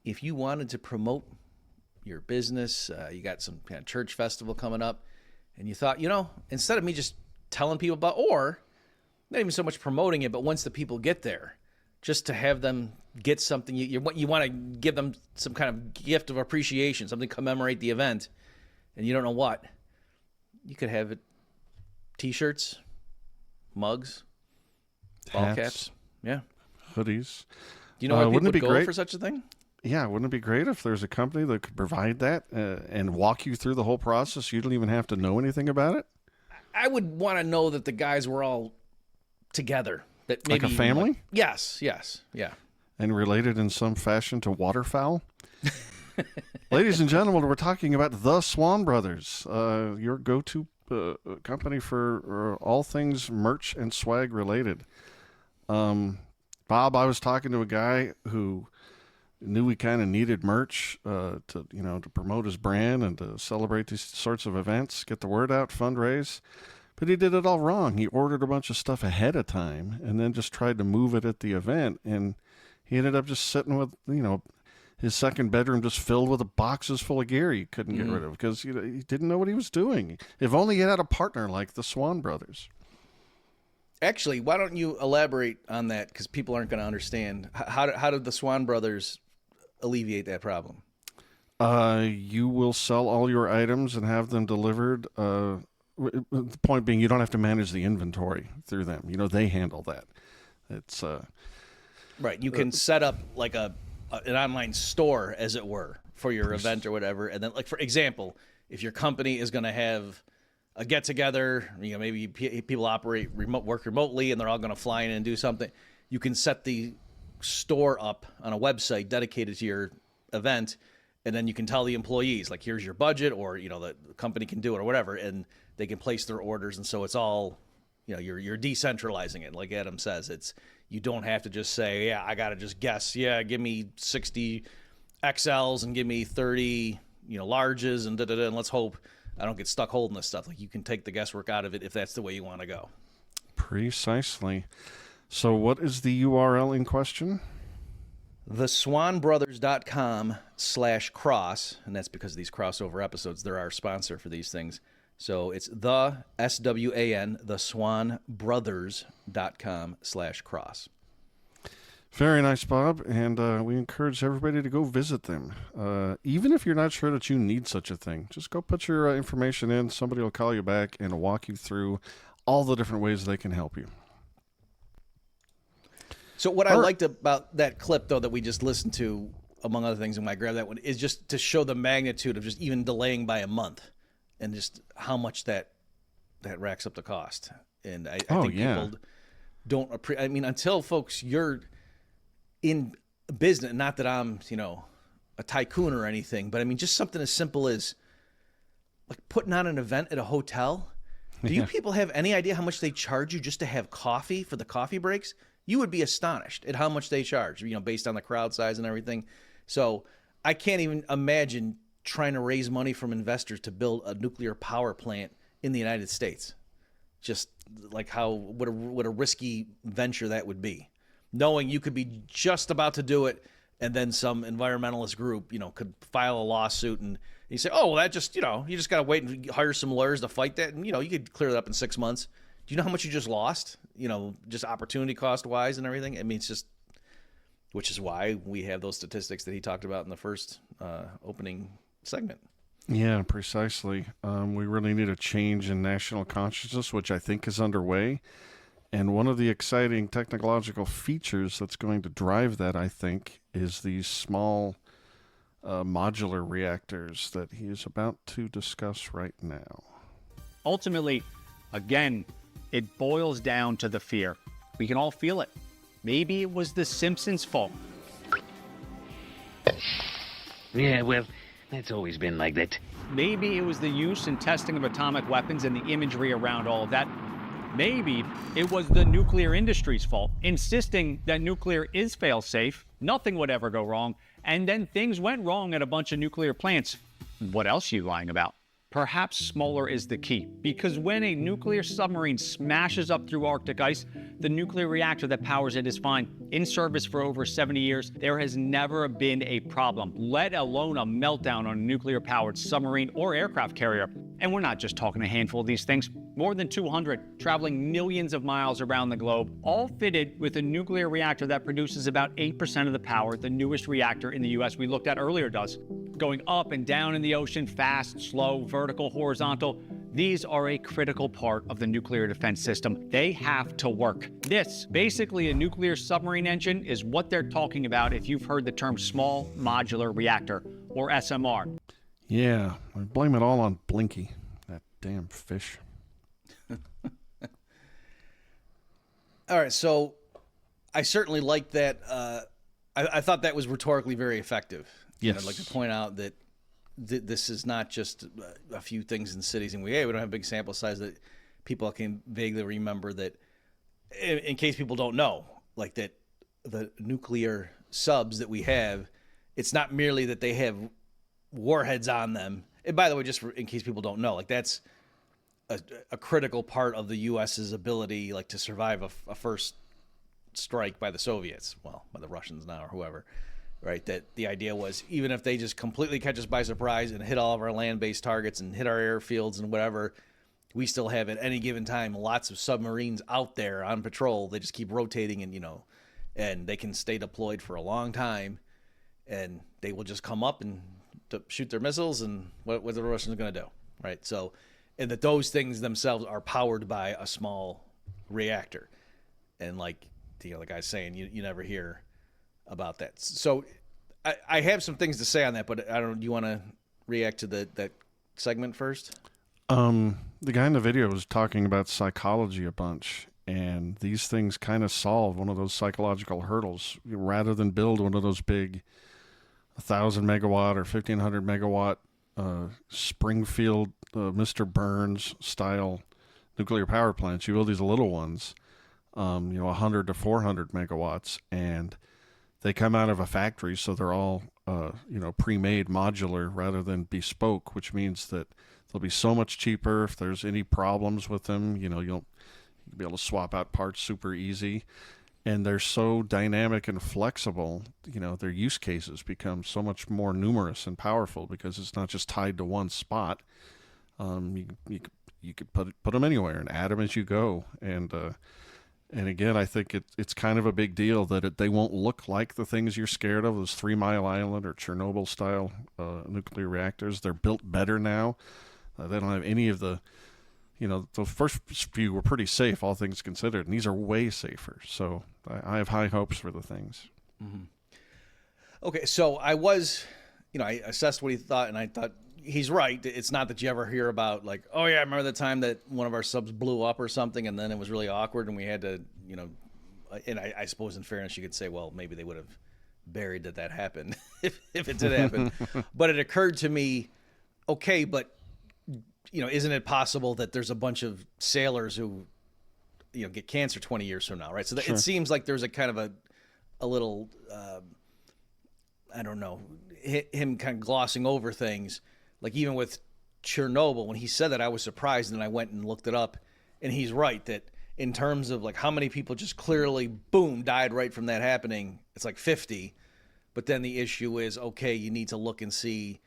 If you wanted to promote your business, you got some kind of church festival coming up, and you thought, instead of me just telling people about, or not even so much promoting it, but once the people get there, just to have them get something, you want to give them some kind of gift of appreciation, something to commemorate the event, and you don't know what. You could have it T-shirts, mugs, ball caps, hoodies. Do you know why people would go for such a thing? Yeah, wouldn't it be great if there's a company that could provide that and walk you through the whole process? You don't even have to know anything about it? I would want to know that the guys were all together. That maybe, like a family? Yes, yeah. And related in some fashion to waterfowl? Ladies and gentlemen, we're talking about the Swan Brothers, your go-to company for all things merch and swag related. Bob, I was talking to a guy who knew we kind of needed merch to promote his brand and to celebrate these sorts of events, get the word out, fundraise. But he did it all wrong. He ordered a bunch of stuff ahead of time and then just tried to move it at the event. And he ended up just sitting with, his second bedroom just filled with boxes full of gear he couldn't get rid of because he didn't know what he was doing. If only he had a partner like the Swan Brothers. Actually, why don't you elaborate on that? Because people aren't going to understand. How did the Swan Brothers alleviate that problem? You will sell all your items and have them delivered. The point being, you don't have to manage the inventory through them. They handle that. It's right. You can set up like an online store, as it were, for your event or whatever. And then, like for example, if your company is going to have a get together, maybe people work remotely, and they're all going to fly in and do something. You can set the store up on a website dedicated to your event, and then you can tell the employees, like, here's your budget, or, you know, the company can do it or whatever, and they can place their orders. And so it's all, you know, you're decentralizing it. Like Adam says, you don't have to just say, yeah, I got to just guess. Yeah, give me 60 XLs and give me 30, you know, larges and da-da-da, and let's hope I don't get stuck holding this stuff. Like, you can take the guesswork out of it if that's the way you want to go. Precisely. So what is the URL in question? theswanbrothers.com/cross, and that's because of these crossover episodes. They're our sponsor for these things. So it's the SWAN, theswanbrothers.com/cross. Very nice, Bob, and we encourage everybody to go visit them. Even if you're not sure that you need such a thing, just go put your information in. Somebody will call you back and walk you through all the different ways they can help you. So what I liked about that clip, though, that we just listened to, among other things, and when I grabbed that one, is just to show the magnitude of just even delaying by a month and just how much that racks up the cost. And I think people don't appreciate. I mean, until, folks, you're in business, not that I'm, you know, a tycoon or anything, but I mean, just something as simple as like putting on an event at a hotel. Do you people have any idea how much they charge you just to have coffee for the coffee breaks? You would be astonished at how much they charge, you know, based on the crowd size and everything. So I can't even imagine trying to raise money from investors to build a nuclear power plant in the United States. Just like what a risky venture that would be, knowing you could be just about to do it, and then some environmentalist group, you know, could file a lawsuit, and you say, oh, well, that just, you know, you just got to wait and hire some lawyers to fight that, and, you know, you could clear it up in 6 months. Do you know how much you just lost, you know, just opportunity cost wise and everything? I mean, it's just, which is why we have those statistics that he talked about in the first opening segment. Yeah, precisely. We really need a change in national consciousness, which I think is underway. And one of the exciting technological features that's going to drive that, I think, is these small modular reactors that he is about to discuss right now. Ultimately, again, it boils down to the fear. We can all feel it. Maybe it was the Simpsons' fault. Yeah, well, that's always been like that. Maybe it was the use and testing of atomic weapons and the imagery around all of that. Maybe it was the nuclear industry's fault, insisting that nuclear is fail-safe, nothing would ever go wrong, and then things went wrong at a bunch of nuclear plants. What else are you lying about? Perhaps smaller is the key, because when a nuclear submarine smashes up through Arctic ice, the nuclear reactor that powers it is fine. In service for over 70 years, there has never been a problem, let alone a meltdown on a nuclear-powered submarine or aircraft carrier. And we're not just talking a handful of these things, more than 200, traveling millions of miles around the globe, all fitted with a nuclear reactor that produces about 8% of the power the newest reactor in the US we looked at earlier does. Going up and down in the ocean, fast, slow, vertical, horizontal, these are a critical part of the nuclear defense system. They have to work. This, basically a nuclear submarine engine, is what they're talking about if you've heard the term small modular reactor, or SMR. Yeah, I blame it all on Blinky, that damn fish. All right, so I certainly like that. I thought that was rhetorically very effective. Yes. I'd like to point out that this is not just a few things in cities, and we don't have a big sample size, that people can vaguely remember that, in case people don't know, like that the nuclear subs that we have, it's not merely that they have warheads on them. And by the way, just in case people don't know, like that's a critical part of the U.S.'s ability, like to survive a first strike by the Soviets, well, by the Russians now or whoever, right? That the idea was, even if they just completely catch us by surprise and hit all of our land-based targets and hit our airfields and whatever, we still have at any given time lots of submarines out there on patrol. They just keep rotating, and and they can stay deployed for a long time, and they will just come up and shoot their missiles, and what the Russians going to do, right? So, and that those things themselves are powered by a small reactor, and like the guy's saying, you never hear about that. So I have some things to say on that, but I don't. Do you want to react to that segment first? The guy in the video was talking about psychology a bunch, and these things kind of solve one of those psychological hurdles. Rather than build one of those big 1,000 megawatt or 1,500 megawatt Springfield Mr. Burns style nuclear power plants. You build these little ones, 100 to 400 megawatts, and they come out of a factory, so they're all pre-made modular rather than bespoke, which means that they'll be so much cheaper. If there's any problems with them, you'll be able to swap out parts super easy. And they're so dynamic and flexible, their use cases become so much more numerous and powerful because it's not just tied to one spot. You could put them anywhere and add them as you go. And again, I think it's kind of a big deal that they won't look like the things you're scared of, those 3 Mile Island or Chernobyl style nuclear reactors. They're built better now. They don't have any of the, the first few were pretty safe, all things considered, and these are way safer. So I have high hopes for the things. Mm-hmm. Okay, so I was, I assessed what he thought, and I thought he's right. It's not that you ever hear about like, oh yeah, I remember the time that one of our subs blew up or something, and then it was really awkward, and we had to, and I suppose in fairness you could say, well, maybe they would have buried that happened if it did happen. But it occurred to me, okay, but isn't it possible that there's a bunch of sailors who, get cancer 20 years from now, right? So Sure. It seems like there's a kind of a little, I don't know, him kind of glossing over things. Like even with Chernobyl, when he said that, I was surprised, and I went and looked it up, and he's right that in terms of like how many people just clearly, boom, died right from that happening, it's like 50. But then the issue is, okay, you need to look and see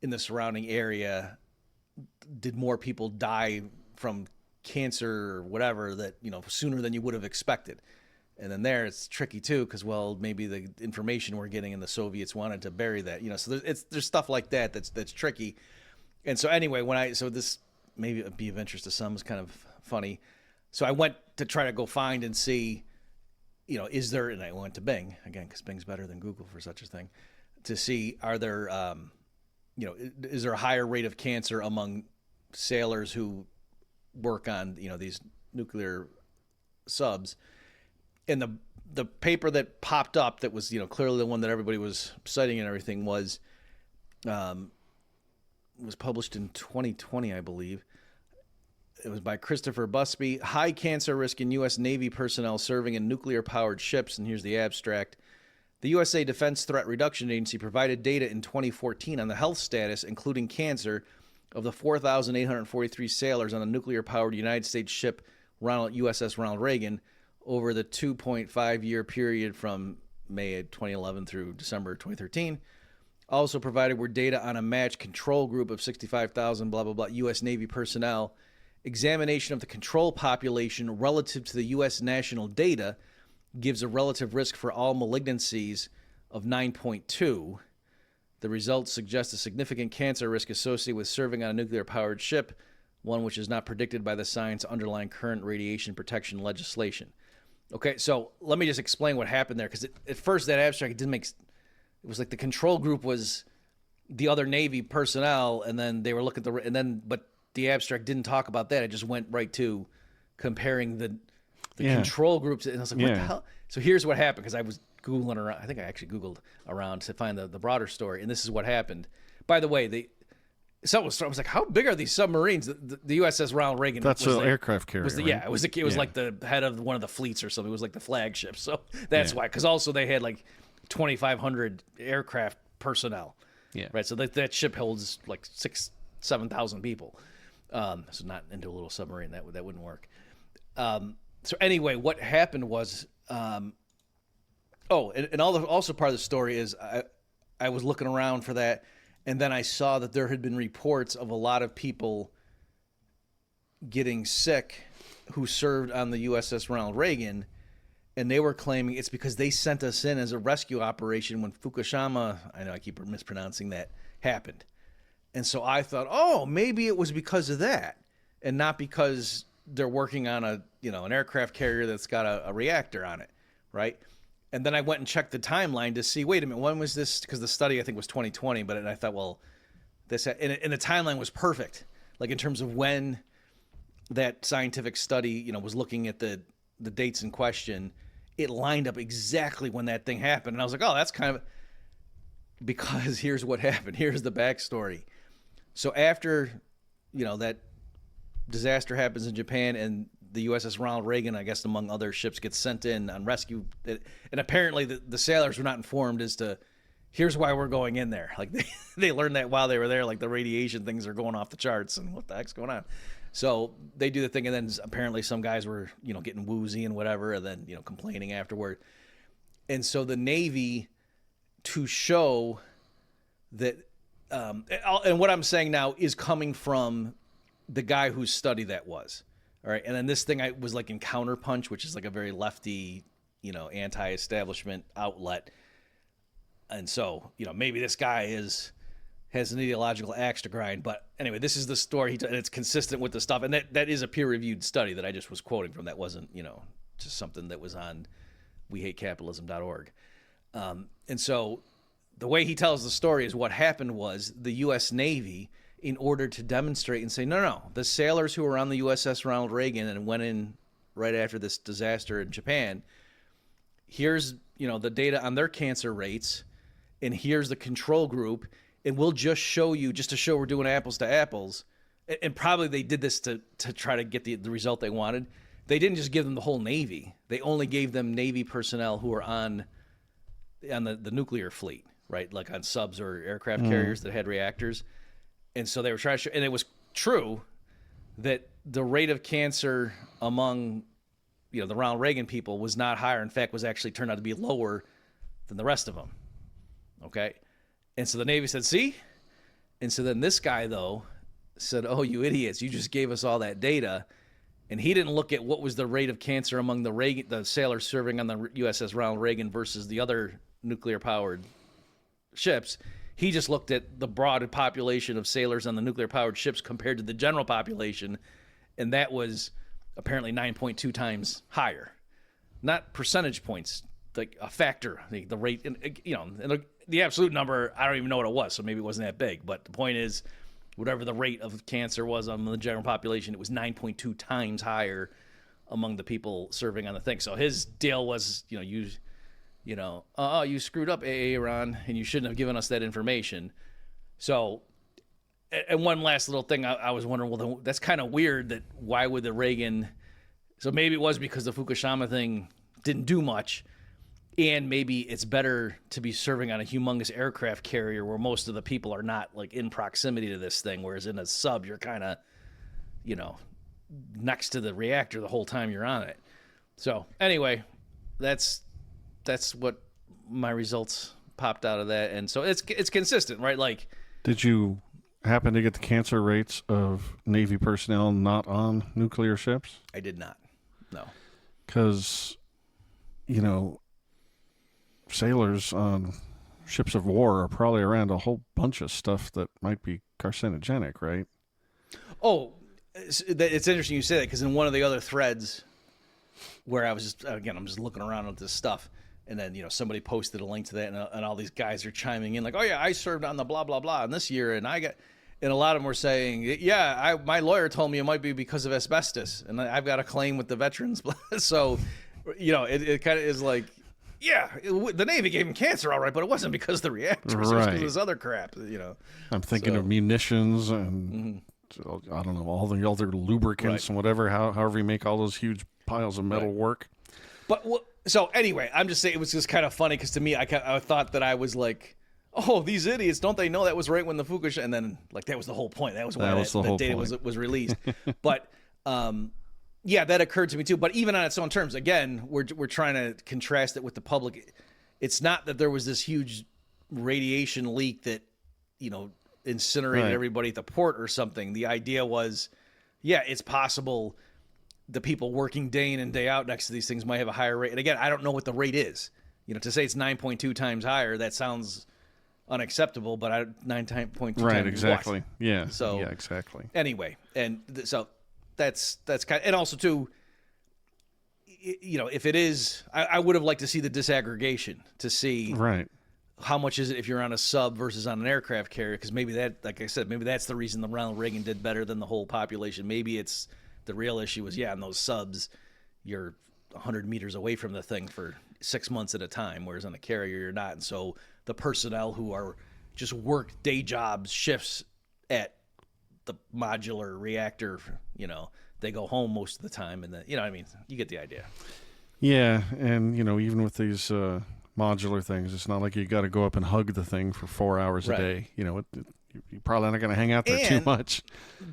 in the surrounding area, did more people die from cancer or whatever that, sooner than you would have expected? And then there it's tricky too, because, well, maybe the information we're getting and the Soviets wanted to bury that, so there's stuff like that that's tricky. And so anyway, so this maybe it'd be of interest to some, is kind of funny. So I went to try to go find and see, is there, and I went to Bing again, because Bing's better than Google for such a thing, to see, are there, is there a higher rate of cancer among sailors who work on, these nuclear subs? And the paper that popped up that was, clearly the one that everybody was citing and everything was published in 2020, I believe. It was by Christopher Busby, High Cancer Risk in U.S. Navy Personnel Serving in Nuclear-Powered Ships. And here's the abstract. The USA Defense Threat Reduction Agency provided data in 2014 on the health status, including cancer, of the 4,843 sailors on the nuclear-powered United States ship USS Ronald Reagan over the 2.5-year period from May 2011 through December 2013. Also provided were data on a matched control group of 65,000 blah, blah, blah, U.S. Navy personnel. Examination of the control population relative to the U.S. national data gives a relative risk for all malignancies of 9.2. The results suggest a significant cancer risk associated with serving on a nuclear-powered ship, one which is not predicted by the science underlying current radiation protection legislation. Okay, so let me just explain what happened there, because at first that abstract, it was like the control group was the other Navy personnel, and then they were looking at but the abstract didn't talk about that. It just went right to comparing the control groups, and I was like, what the hell? So here's what happened, because I was Googling around. I think I actually Googled around to find the broader story, and this is what happened. By the way, I was like, how big are these submarines? The USS Ronald Reagan. That's an aircraft carrier. It was like the head of one of the fleets or something. It was like the flagship. So that's why. Because also they had like 2,500 aircraft personnel. Yeah. Right. So that ship holds like 7,000 people. So not into a little submarine. That wouldn't work. So anyway, what happened was, and also part of the story is I was looking around for that. And then I saw that there had been reports of a lot of people getting sick who served on the USS Ronald Reagan, and they were claiming it's because they sent us in as a rescue operation when Fukushima, I know I keep mispronouncing that, happened. And so I thought, oh, maybe it was because of that, and not because they're working on an aircraft carrier that's got a reactor on it, right? And then I went and checked the timeline to see, wait a minute, when was this? Because the study, I think, was 2020. But I thought, well, and the timeline was perfect. Like in terms of when that scientific study, was looking at the dates in question, it lined up exactly when that thing happened. And I was like, oh, that's kind of, because here's what happened. Here's the backstory. So after, that disaster happens in Japan and the USS Ronald Reagan, I guess among other ships, gets sent in on rescue. And apparently the sailors were not informed as to, here's why we're going in there. Like they learned that while they were there, like the radiation things are going off the charts and what the heck's going on. So they do the thing, and then apparently some guys were, getting woozy and whatever, and then, complaining afterward. And so the Navy, to show that, and what I'm saying now is coming from the guy whose study that was. All right. And then this thing was like in Counterpunch, which is like a very lefty, anti-establishment outlet. And so, maybe this guy has an ideological axe to grind. But anyway, this is the story, and it's consistent with the stuff. And that is a peer-reviewed study that I just was quoting from. That wasn't, just something that was on wehatecapitalism.org. And so the way he tells the story is what happened was the U.S. Navy, in order to demonstrate and say, no, the sailors who were on the USS Ronald Reagan and went in right after this disaster in Japan, here's, the data on their cancer rates, and here's the control group, and we'll just show you, just to show we're doing apples to apples. And probably they did this to try to get the result they wanted. They didn't just give them the whole Navy. They only gave them Navy personnel who were on the nuclear fleet, right? Like on subs or aircraft carriers that had reactors. And so they were trying to show, and it was true that the rate of cancer among, the Ronald Reagan people was not higher. In fact, was actually turned out to be lower than the rest of them. Okay. And so the Navy said, see? And so then this guy, though, said, oh, you idiots, you just gave us all that data. And he didn't look at what was the rate of cancer among the sailors serving on the USS Ronald Reagan versus the other nuclear-powered ships. He just looked at the broad population of sailors on the nuclear-powered ships compared to the general population, and that was apparently 9.2 times higher. Not percentage points, like a factor, the rate, and the absolute number, I don't even know what it was, so maybe it wasn't that big. But the point is, whatever the rate of cancer was on the general population, it was 9.2 times higher among the people serving on the thing. So his deal was, you screwed up, AA Ron, and you shouldn't have given us that information. So, and one last little thing, I was wondering, well, that's kind of weird that why would the Reagan, so maybe it was because the Fukushima thing didn't do much. And maybe it's better to be serving on a humongous aircraft carrier where most of the people are not like in proximity to this thing, whereas in a sub, you're kind of, next to the reactor the whole time you're on it. So anyway, that's what my results popped out of that. And so it's consistent, right? Like, did you happen to get the cancer rates of Navy personnel not on nuclear ships? I did not. No. Because, sailors on ships of war are probably around a whole bunch of stuff that might be carcinogenic, right? Oh, it's interesting you say that, because in one of the other threads where I was I'm just looking around at this stuff, and then, somebody posted a link to that, and all these guys are chiming in like, oh yeah, I served on the blah, blah, blah, and this year, and a lot of them were saying, yeah, my lawyer told me it might be because of asbestos, and I've got a claim with the veterans. So, it kind of is like, yeah, the Navy gave him cancer, all right, but it wasn't because of the reactors. Right. It was because of this other crap, I'm thinking of munitions and, I don't know, all the other lubricants and whatever, however you make all those huge piles of metal work. But, so anyway, I'm just saying it was just kind of funny, because to me, I thought that I was like, oh, these idiots, don't they know that was right when the Fukushima, and then, like, that was the whole point. That was why that data was released. But, yeah, that occurred to me too. But even on its own terms, again, we're trying to contrast it with the public. It's not that there was this huge radiation leak that, incinerated everybody at the port or something. The idea was, yeah, it's possible the people working day in and day out next to these things might have a higher rate. And again, I don't know what the rate is. To say it's 9.2 times higher, that sounds unacceptable, but 9.2 times right, exactly. What? Yeah. So yeah, exactly. Anyway, and so that's kind of, and also too, if it is, I would have liked to see the disaggregation to see right how much is it if you're on a sub versus on an aircraft carrier, because maybe that, like I said, maybe that's the reason the Ronald Reagan did better than the whole population. Maybe it's the real issue was, on those subs you're 100 meters away from the thing for 6 months at a time, whereas on a carrier you're not. And so the personnel who are just work day jobs, shifts at the modular reactor, you know, they go home most of the time, and then, you know what I mean? You get the idea. Yeah, and, you know, even with these modular things, it's not like you got to go up and hug the thing for 4 hours a day. You know, you're probably not going to hang out there too much.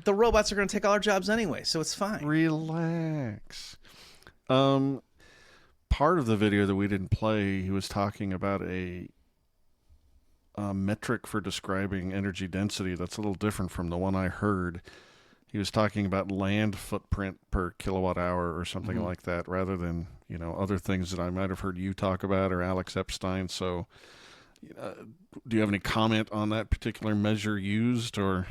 The robots are going to take all our jobs anyway, so it's fine. Relax. Part of the video that we didn't play, he was talking about a metric for describing energy density that's a little different from the one I heard. He was talking about land footprint per kilowatt hour or something like that, rather than, you know, other things that I might have heard you talk about or Alex Epstein. So do you have any comment on that particular measure used, or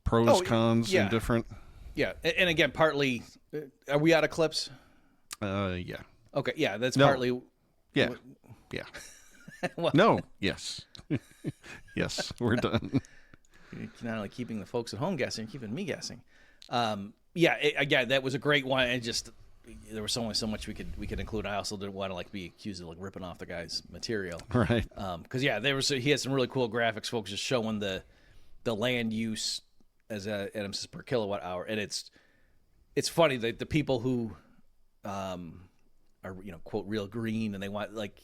pros, cons, indifferent? Yeah. And again, partly, are we out of clips? Yeah. Okay. Yeah. That's partly. Yeah. Yeah. No. Yes. Yes. We're done. You're not only keeping the folks at home guessing, you're keeping me guessing. Again, that was a great one. And just, there was only so much we could include. I also didn't want to be accused of ripping off the guy's material, right? Because he had some really cool graphics, folks, just showing the land use as Adam says per kilowatt hour, and it's funny that the people who are, you know, quote, real green, and they want, like,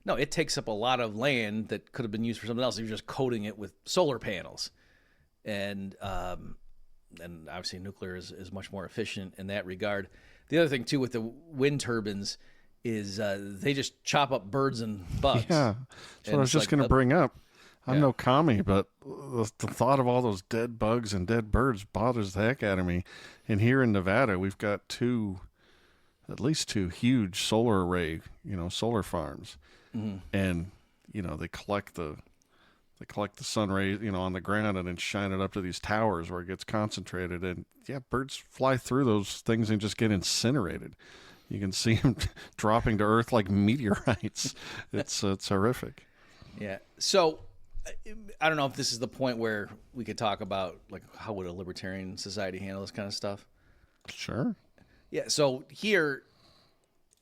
no, it takes up a lot of land that could have been used for something else. You're just coating it with solar panels, and obviously nuclear is much more efficient in that regard. The other thing too with the wind turbines is they just chop up birds and bugs. Yeah, that's what I was just going to bring up. I'm no commie, but the thought of all those dead bugs and dead birds bothers the heck out of me. And here in Nevada, we've got at least two huge solar array, you know, solar farms. And, you know, they collect the sun rays, you know, on the ground and then shine it up to these towers where it gets concentrated. And yeah, birds fly through those things and just get incinerated. You can see them dropping to earth like meteorites. It's horrific. Yeah. So I don't know if this is the point where we could talk about, like, how would a libertarian society handle this kind of stuff? Sure. Yeah. So here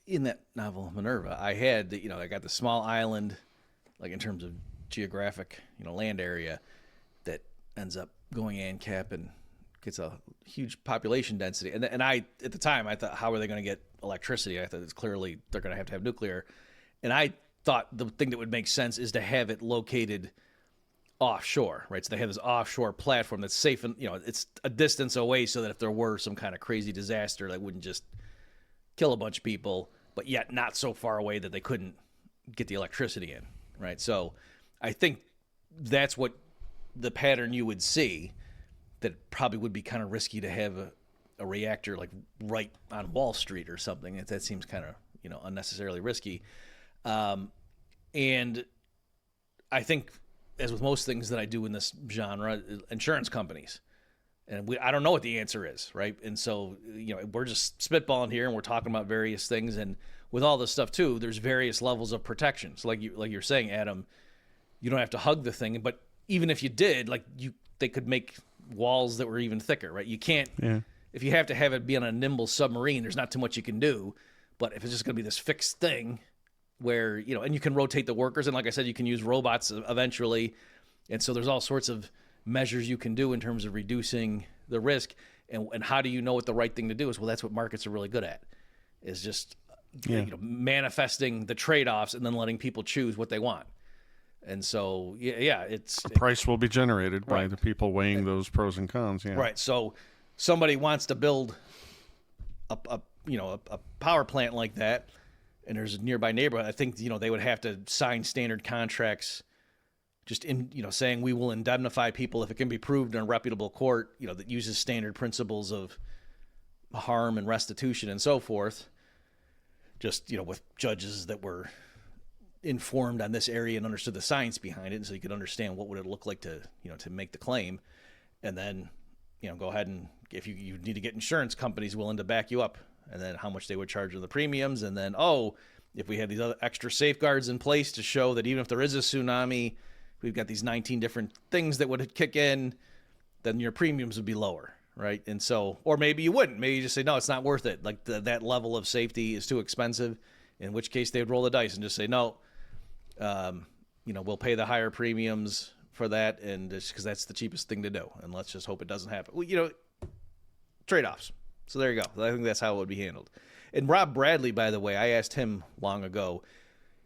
in that novel Minerva, I had I got the small island, like in terms of geographic, you know, land area that ends up going ANCAP and gets a huge population density. And I, at the time, I thought, how are they going to get electricity? I thought it's clearly they're going to have nuclear. And I thought the thing that would make sense is to have it located offshore, right? So they have this offshore platform that's safe, and, you know, it's a distance away, so that if there were some kind of crazy disaster that wouldn't just kill a bunch of people, but yet not so far away that they couldn't get the electricity in, right? So I think that's what the pattern you would see, that probably would be kind of risky to have a reactor like right on Wall Street or something. That seems kind of, you know, unnecessarily risky. And I think, as with most things that I do in this genre, insurance companies. And I don't know what the answer is, right? And so, you know, we're just spitballing here, and we're talking about various things. And with all this stuff too, there's various levels of protection. So like you're saying, Adam, you don't have to hug the thing, but even if you did, they could make walls that were even thicker, right? You can't. Yeah. If you have to have it be on a nimble submarine, there's not too much you can do. But if it's just going to be this fixed thing, where, you know, and you can rotate the workers, and like I said, you can use robots eventually, and so there's all sorts of measures you can do in terms of reducing the risk. And how do you know what the right thing to do is? Well, that's what markets are really good at, is just you know, manifesting the trade-offs and then letting people choose what they want. And so it's the price will be generated by the people weighing those pros and cons. Yeah, right. So somebody wants to build a power plant like that, and there's a nearby neighborhood. I think, you know, they would have to sign standard contracts, just in, you know, saying we will indemnify people if it can be proved in a reputable court, you know, that uses standard principles of harm and restitution and so forth. Just, you know, with judges that were informed on this area and understood the science behind it, and so you could understand what would it look like to, you know, to make the claim. And then, you know, go ahead, and if you need to get insurance companies willing to back you up, and then how much they would charge on the premiums. And then, if we had these other extra safeguards in place to show that even if there is a tsunami, we've got these 19 different things that would kick in, then your premiums would be lower, right? And so, or maybe you wouldn't. Maybe you just say, no, it's not worth it. Like that level of safety is too expensive, in which case they would roll the dice and just say, no, we'll pay the higher premiums for that, and just because that's the cheapest thing to do, and let's just hope it doesn't happen. Well, trade-offs. So there you go. I think that's how it would be handled. And Rob Bradley, by the way, I asked him long ago.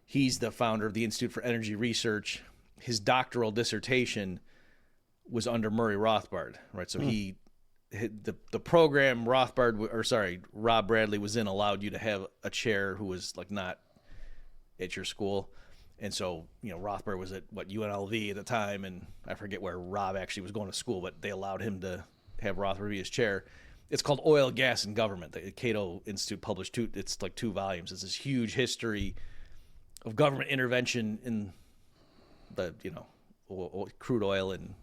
He's the founder of the Institute for Energy Research. His doctoral dissertation was under Murray Rothbard, right? So the program Rob Bradley was in allowed you to have a chair who was like not at your school. And so, Rothbard was at UNLV at the time, and I forget where Rob actually was going to school, but they allowed him to have Rothbard be his chair. It's called Oil, Gas, and Government. The Cato Institute published it's like 2 volumes. It's this huge history of government intervention in the, crude oil and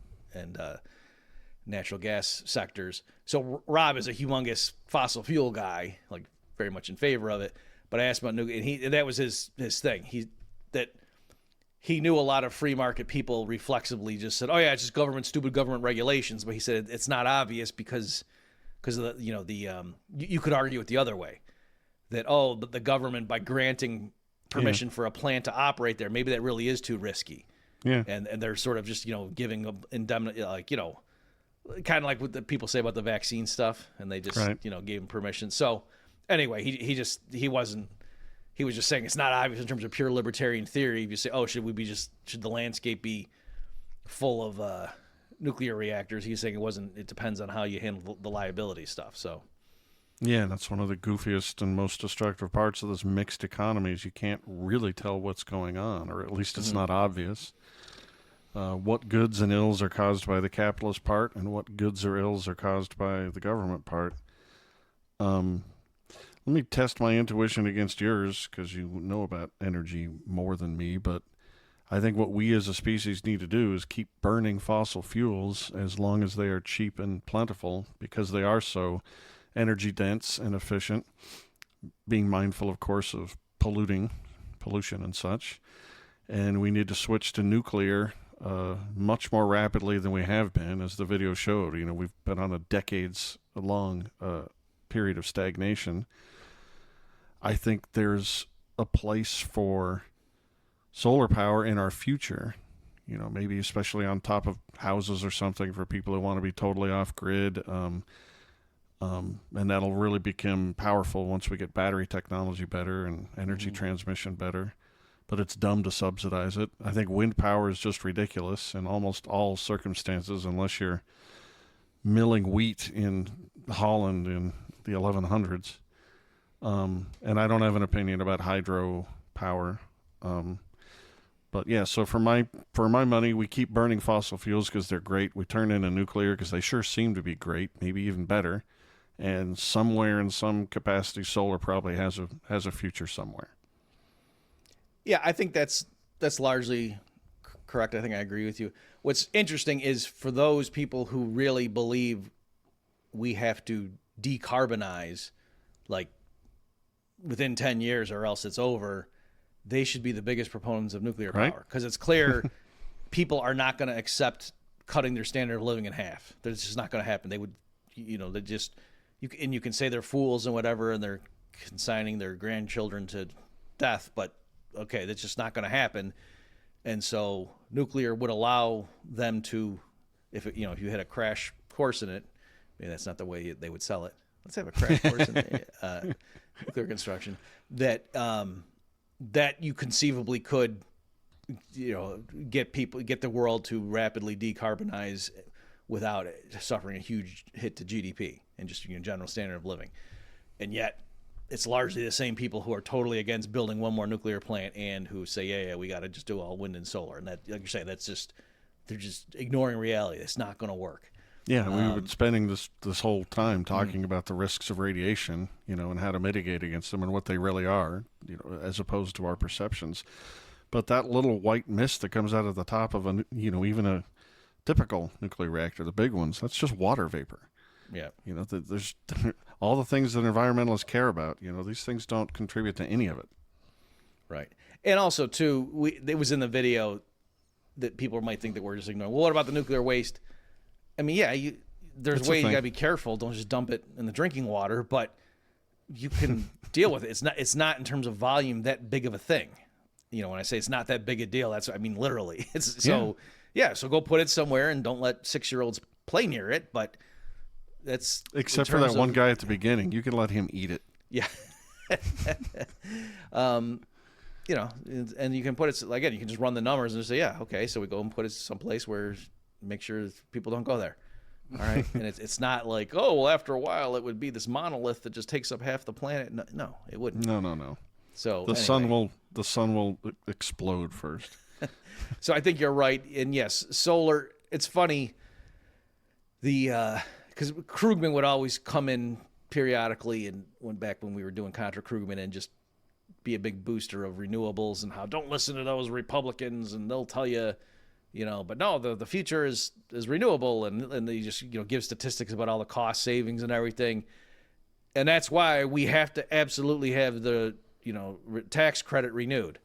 natural gas sectors. So Rob is a humongous fossil fuel guy, like very much in favor of it. But I asked him about nuclear, and that was his thing. He knew a lot of free market people reflexively just said, "Oh yeah, it's just stupid government regulations." But he said it's not obvious because of the you could argue it the other way, that the government, by granting permission for a plant to operate there, maybe that really is too risky. Yeah, and they're sort of just giving indemnity, kind of like what the people say about the vaccine stuff, and they just gave him permission. So anyway, he was just saying it's not obvious in terms of pure libertarian theory. If you say, should the landscape be full of nuclear reactors? He's saying it depends on how you handle the liability stuff. So, yeah, that's one of the goofiest and most destructive parts of this mixed economy is you can't really tell what's going on, or at least it's not obvious. What goods and ills are caused by the capitalist part, and what goods or ills are caused by the government part. Let me test my intuition against yours, because you know about energy more than me, but I think what we as a species need to do is keep burning fossil fuels as long as they are cheap and plentiful, because they are so energy dense and efficient, being mindful, of course, of pollution and such. And we need to switch to nuclear much more rapidly than we have been, as the video showed. We've been on a decades-long period of stagnation. I think there's a place for solar power in our future, maybe especially on top of houses or something for people who want to be totally off grid. And that'll really become powerful once we get battery technology better and energy transmission better. But it's dumb to subsidize it. I think wind power is just ridiculous in almost all circumstances, unless you're milling wheat in Holland in the 1100s. And I don't have an opinion about hydro power. But yeah, so for my money, we keep burning fossil fuels because they're great. We turn into nuclear because they sure seem to be great, maybe even better. And somewhere in some capacity, solar probably has a future somewhere. Yeah, I think that's largely correct. I think I agree with you. What's interesting is for those people who really believe we have to decarbonize, like within 10 years or else it's over, they should be the biggest proponents of nuclear power, because it's clear people are not going to accept cutting their standard of living in half. That's just not going to happen. They would, they just, you can say they're fools and whatever, and they're consigning their grandchildren to death, but okay, that's just not going to happen. And so nuclear would allow them to, if you had a crash course in it, maybe that's not the way they would sell it. Let's have a crash course in nuclear construction, that you conceivably could, get the world to rapidly decarbonize without suffering a huge hit to GDP and just general standard of living. And yet it's largely the same people who are totally against building one more nuclear plant and who say, yeah, we got to just do all wind and solar. And that, like you're saying, they're just ignoring reality. It's not going to work. Yeah, we've been spending this whole time talking about the risks of radiation, and how to mitigate against them and what they really are, as opposed to our perceptions. But that little white mist that comes out of the top of even a typical nuclear reactor, the big ones, that's just water vapor. Yeah. There's all the things that environmentalists care about. These things don't contribute to any of it. Right. And also, too, it was in the video that people might think that we're just ignoring. Well, what about the nuclear waste? I mean, yeah, there's It's a ways you thing. got to be careful. Don't just dump it in the drinking water, but you can deal with it. It's not in terms of volume that big of a thing. You know, when I say it's not that big a deal, I mean literally. It's so so go put it somewhere and don't let 6-year-olds play near it, but that's except for that one guy at the beginning. You can let him eat it. Yeah. You know, and you can put it, again, you can just run the numbers and just say, yeah, okay, so we go and put it someplace where make sure people don't go there. All right. And it's not like, oh, well, after a while it would be this monolith that just takes up half the planet. No, it wouldn't. No. So the sun will explode first. So I think you're right. And yes, solar, it's funny. Because Krugman would always come in periodically and went back when we were doing Contra Krugman and just be a big booster of renewables and how don't listen to those Republicans and they'll tell you, you know, but no, the future is renewable, and they just, you know, give statistics about all the cost savings and everything. And that's why we have to absolutely have the, you know, tax credit renewed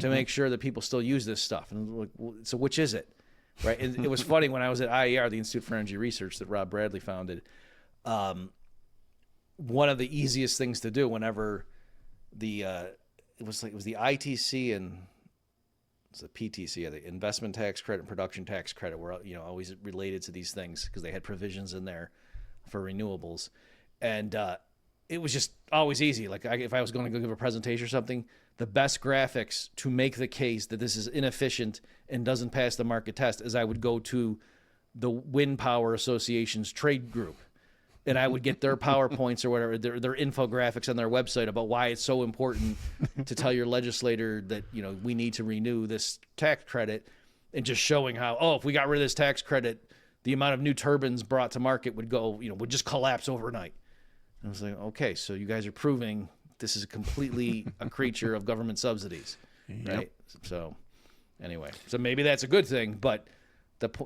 to make sure that people still use this stuff. And so which is it? Right. And it was funny when I was at IER, the Institute for Energy Research that Rob Bradley founded. One of the easiest things to do whenever it was the ITC and it's the PTC, the investment tax credit and production tax credit, were, you know, always related to these things because they had provisions in there for renewables, and it was just always easy. Like if I was going to go give a presentation or something, the best graphics to make the case that this is inefficient and doesn't pass the market test is I would go to the Wind Power Association's trade group, and I would get their PowerPoints or whatever, their infographics on their website about why it's so important to tell your legislator that, you know, we need to renew this tax credit, and just showing how, oh, if we got rid of this tax credit, the amount of new turbines brought to market would just collapse overnight. And I was like, okay, so you guys are proving this is completely a creature of government subsidies, right? So anyway, so maybe that's a good thing, but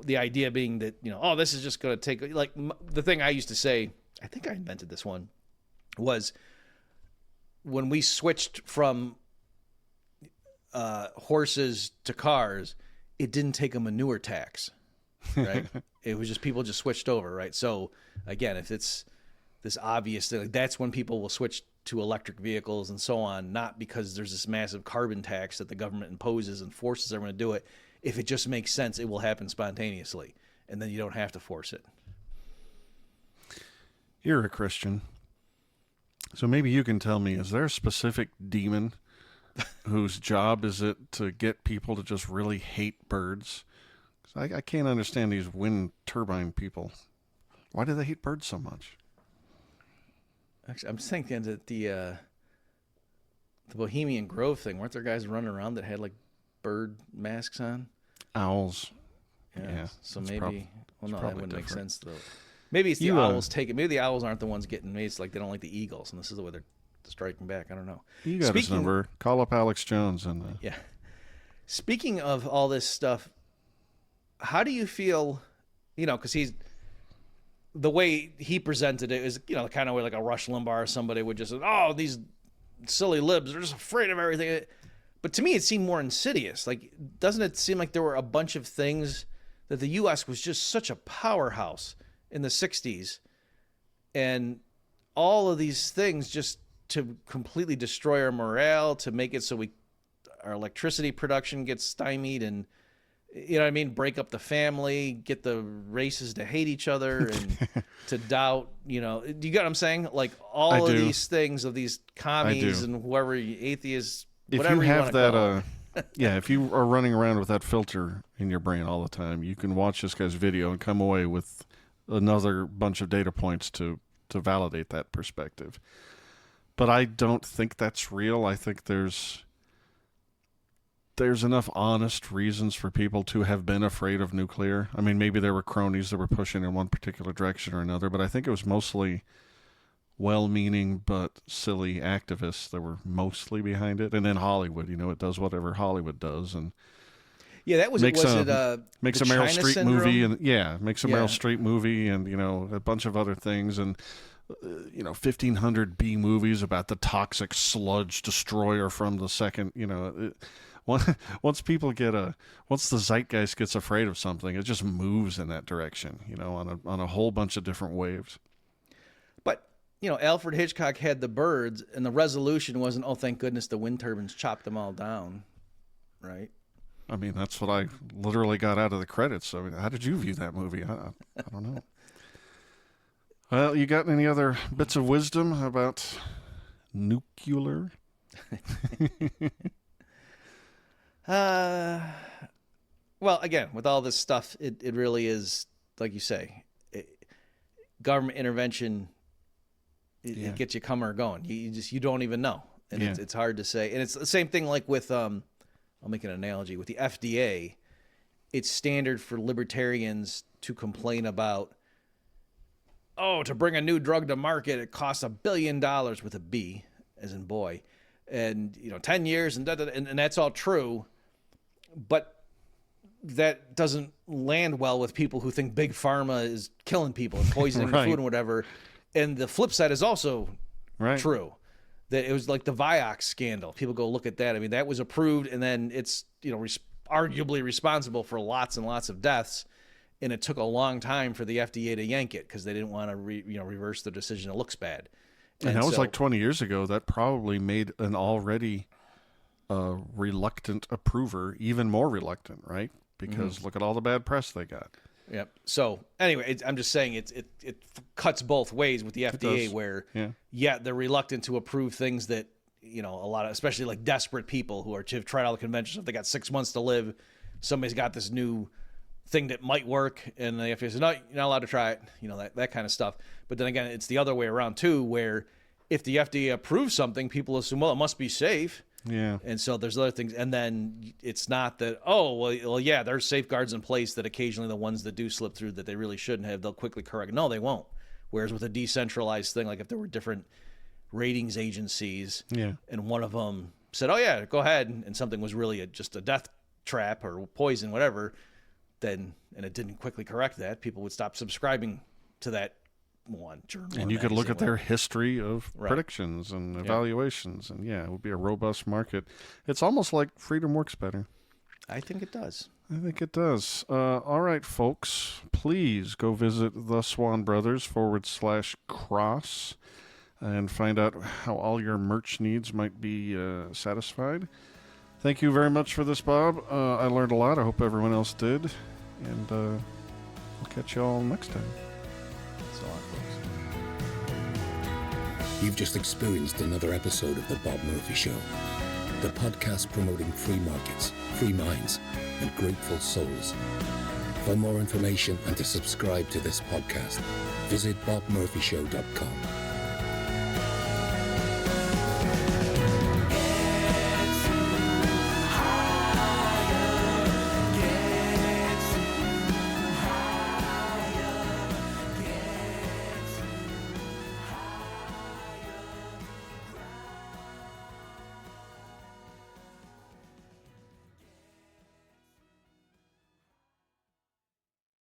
the idea being that, you know, oh, this is just going to take, like, the thing I used to say, I think I invented this one, was when we switched from horses to cars, it didn't take a manure tax, right? It was just people just switched over, right? So again, if it's this obvious thing, like, that's when people will switch to electric vehicles and so on, not because there's this massive carbon tax that the government imposes and forces everyone to do it. If it just makes sense, it will happen spontaneously, and then you don't have to force it. You're a Christian, so maybe you can tell me, is there a specific demon whose job is it to get people to just really hate birds? 'Cause I can't understand these wind turbine people. Why do they hate birds so much? Actually, I'm just thinking that the Bohemian Grove thing, weren't there guys running around that had like bird masks on? Owls. Yeah. So maybe, that wouldn't make sense though. Maybe it's the owls taking. Maybe the owls aren't the ones getting made. It's like they don't like the eagles, and this is the way they're striking back. I don't know. You got his number. Call up Alex Jones and. Yeah. Speaking of all this stuff, how do you feel? You know, because the way he presented it is, you know, kind of way like a Rush Limbaugh or somebody would just say, oh, these silly libs are just afraid of everything. But to me, it seemed more insidious. Like, doesn't it seem like there were a bunch of things that the U.S. was just such a powerhouse in the 60s, and all of these things just to completely destroy our morale, to make it so our electricity production gets stymied, and, you know what I mean, break up the family, get the races to hate each other, and to doubt, you know, do you get what I'm saying? Like, all of these things of these commies and whoever, atheists, whatever you want to call it. Yeah, if you are running around with that filter in your brain all the time, you can watch this guy's video and come away with another bunch of data points to validate that perspective. But I don't think that's real. I think there's enough honest reasons for people to have been afraid of nuclear. I mean, maybe there were cronies that were pushing in one particular direction or another, but I think it was mostly well-meaning but silly activists that were mostly behind it. And then Hollywood, you know, it does whatever Hollywood does, and that was makes a Meryl China Streep syndrome? movie, and makes a Meryl Streep movie, and, you know, a bunch of other things, and 1,500 B movies about the toxic sludge destroyer from the second, you know, once the zeitgeist gets afraid of something, it just moves in that direction, on a whole bunch of different waves. But, Alfred Hitchcock had the birds, and the resolution wasn't, oh, thank goodness the wind turbines chopped them all down, right? I mean, that's what I literally got out of the credits. I mean, how did you view that movie? I don't know. Well, you got any other bits of wisdom about nuclear? Well, again, with all this stuff, it really is, like you say, government intervention, it gets you coming or going. You don't even know. And it's hard to say. And it's the same thing like with, I'll make an analogy. With the FDA, it's standard for libertarians to complain about, to bring a new drug to market, it costs $1 billion with a B, as in boy. And, 10 years, and that's all true. But that doesn't land well with people who think big pharma is killing people and poisoning the food and whatever. And the flip side is also true. That it was like the Vioxx scandal. People go look at that. I mean, that was approved, and then it's arguably responsible for lots and lots of deaths. And it took a long time for the FDA to yank it because they didn't want to reverse the decision. It looks bad. And that was like 20 years ago. That probably made an already reluctant approver even more reluctant, right? Because look at all the bad press they got. Yep. So anyway, I'm just saying it cuts both ways with the FDA, where they're reluctant to approve things that a lot of, especially like desperate people who have tried all the conventions. If they got 6 months to live, somebody's got this new thing that might work, and the FDA says, no, you're not allowed to try it, that kind of stuff. But then again, it's the other way around too, where if the FDA approves something, people assume, well, it must be safe. Yeah. And so there's other things. And then it's not that, there's safeguards in place that occasionally the ones that do slip through that they really shouldn't have, they'll quickly correct. No, they won't. Whereas with a decentralized thing, like if there were different ratings agencies and one of them said, oh yeah, go ahead, and something was really just a death trap or poison, whatever, and it didn't quickly correct that, people would stop subscribing to that one journal. And you could look at their history of predictions and evaluations, and it would be a robust market. It's almost like freedom works better. I think it does. All right, folks, please go visit the Swan Brothers /cross and find out how all your merch needs might be satisfied. Thank you very much for this, Bob. I learned a lot. I hope everyone else did. And we'll catch you all next time. That's a lot, folks. You've just experienced another episode of The Bob Murphy Show, the podcast promoting free markets, free minds, and grateful souls. For more information and to subscribe to this podcast, visit bobmurphyshow.com.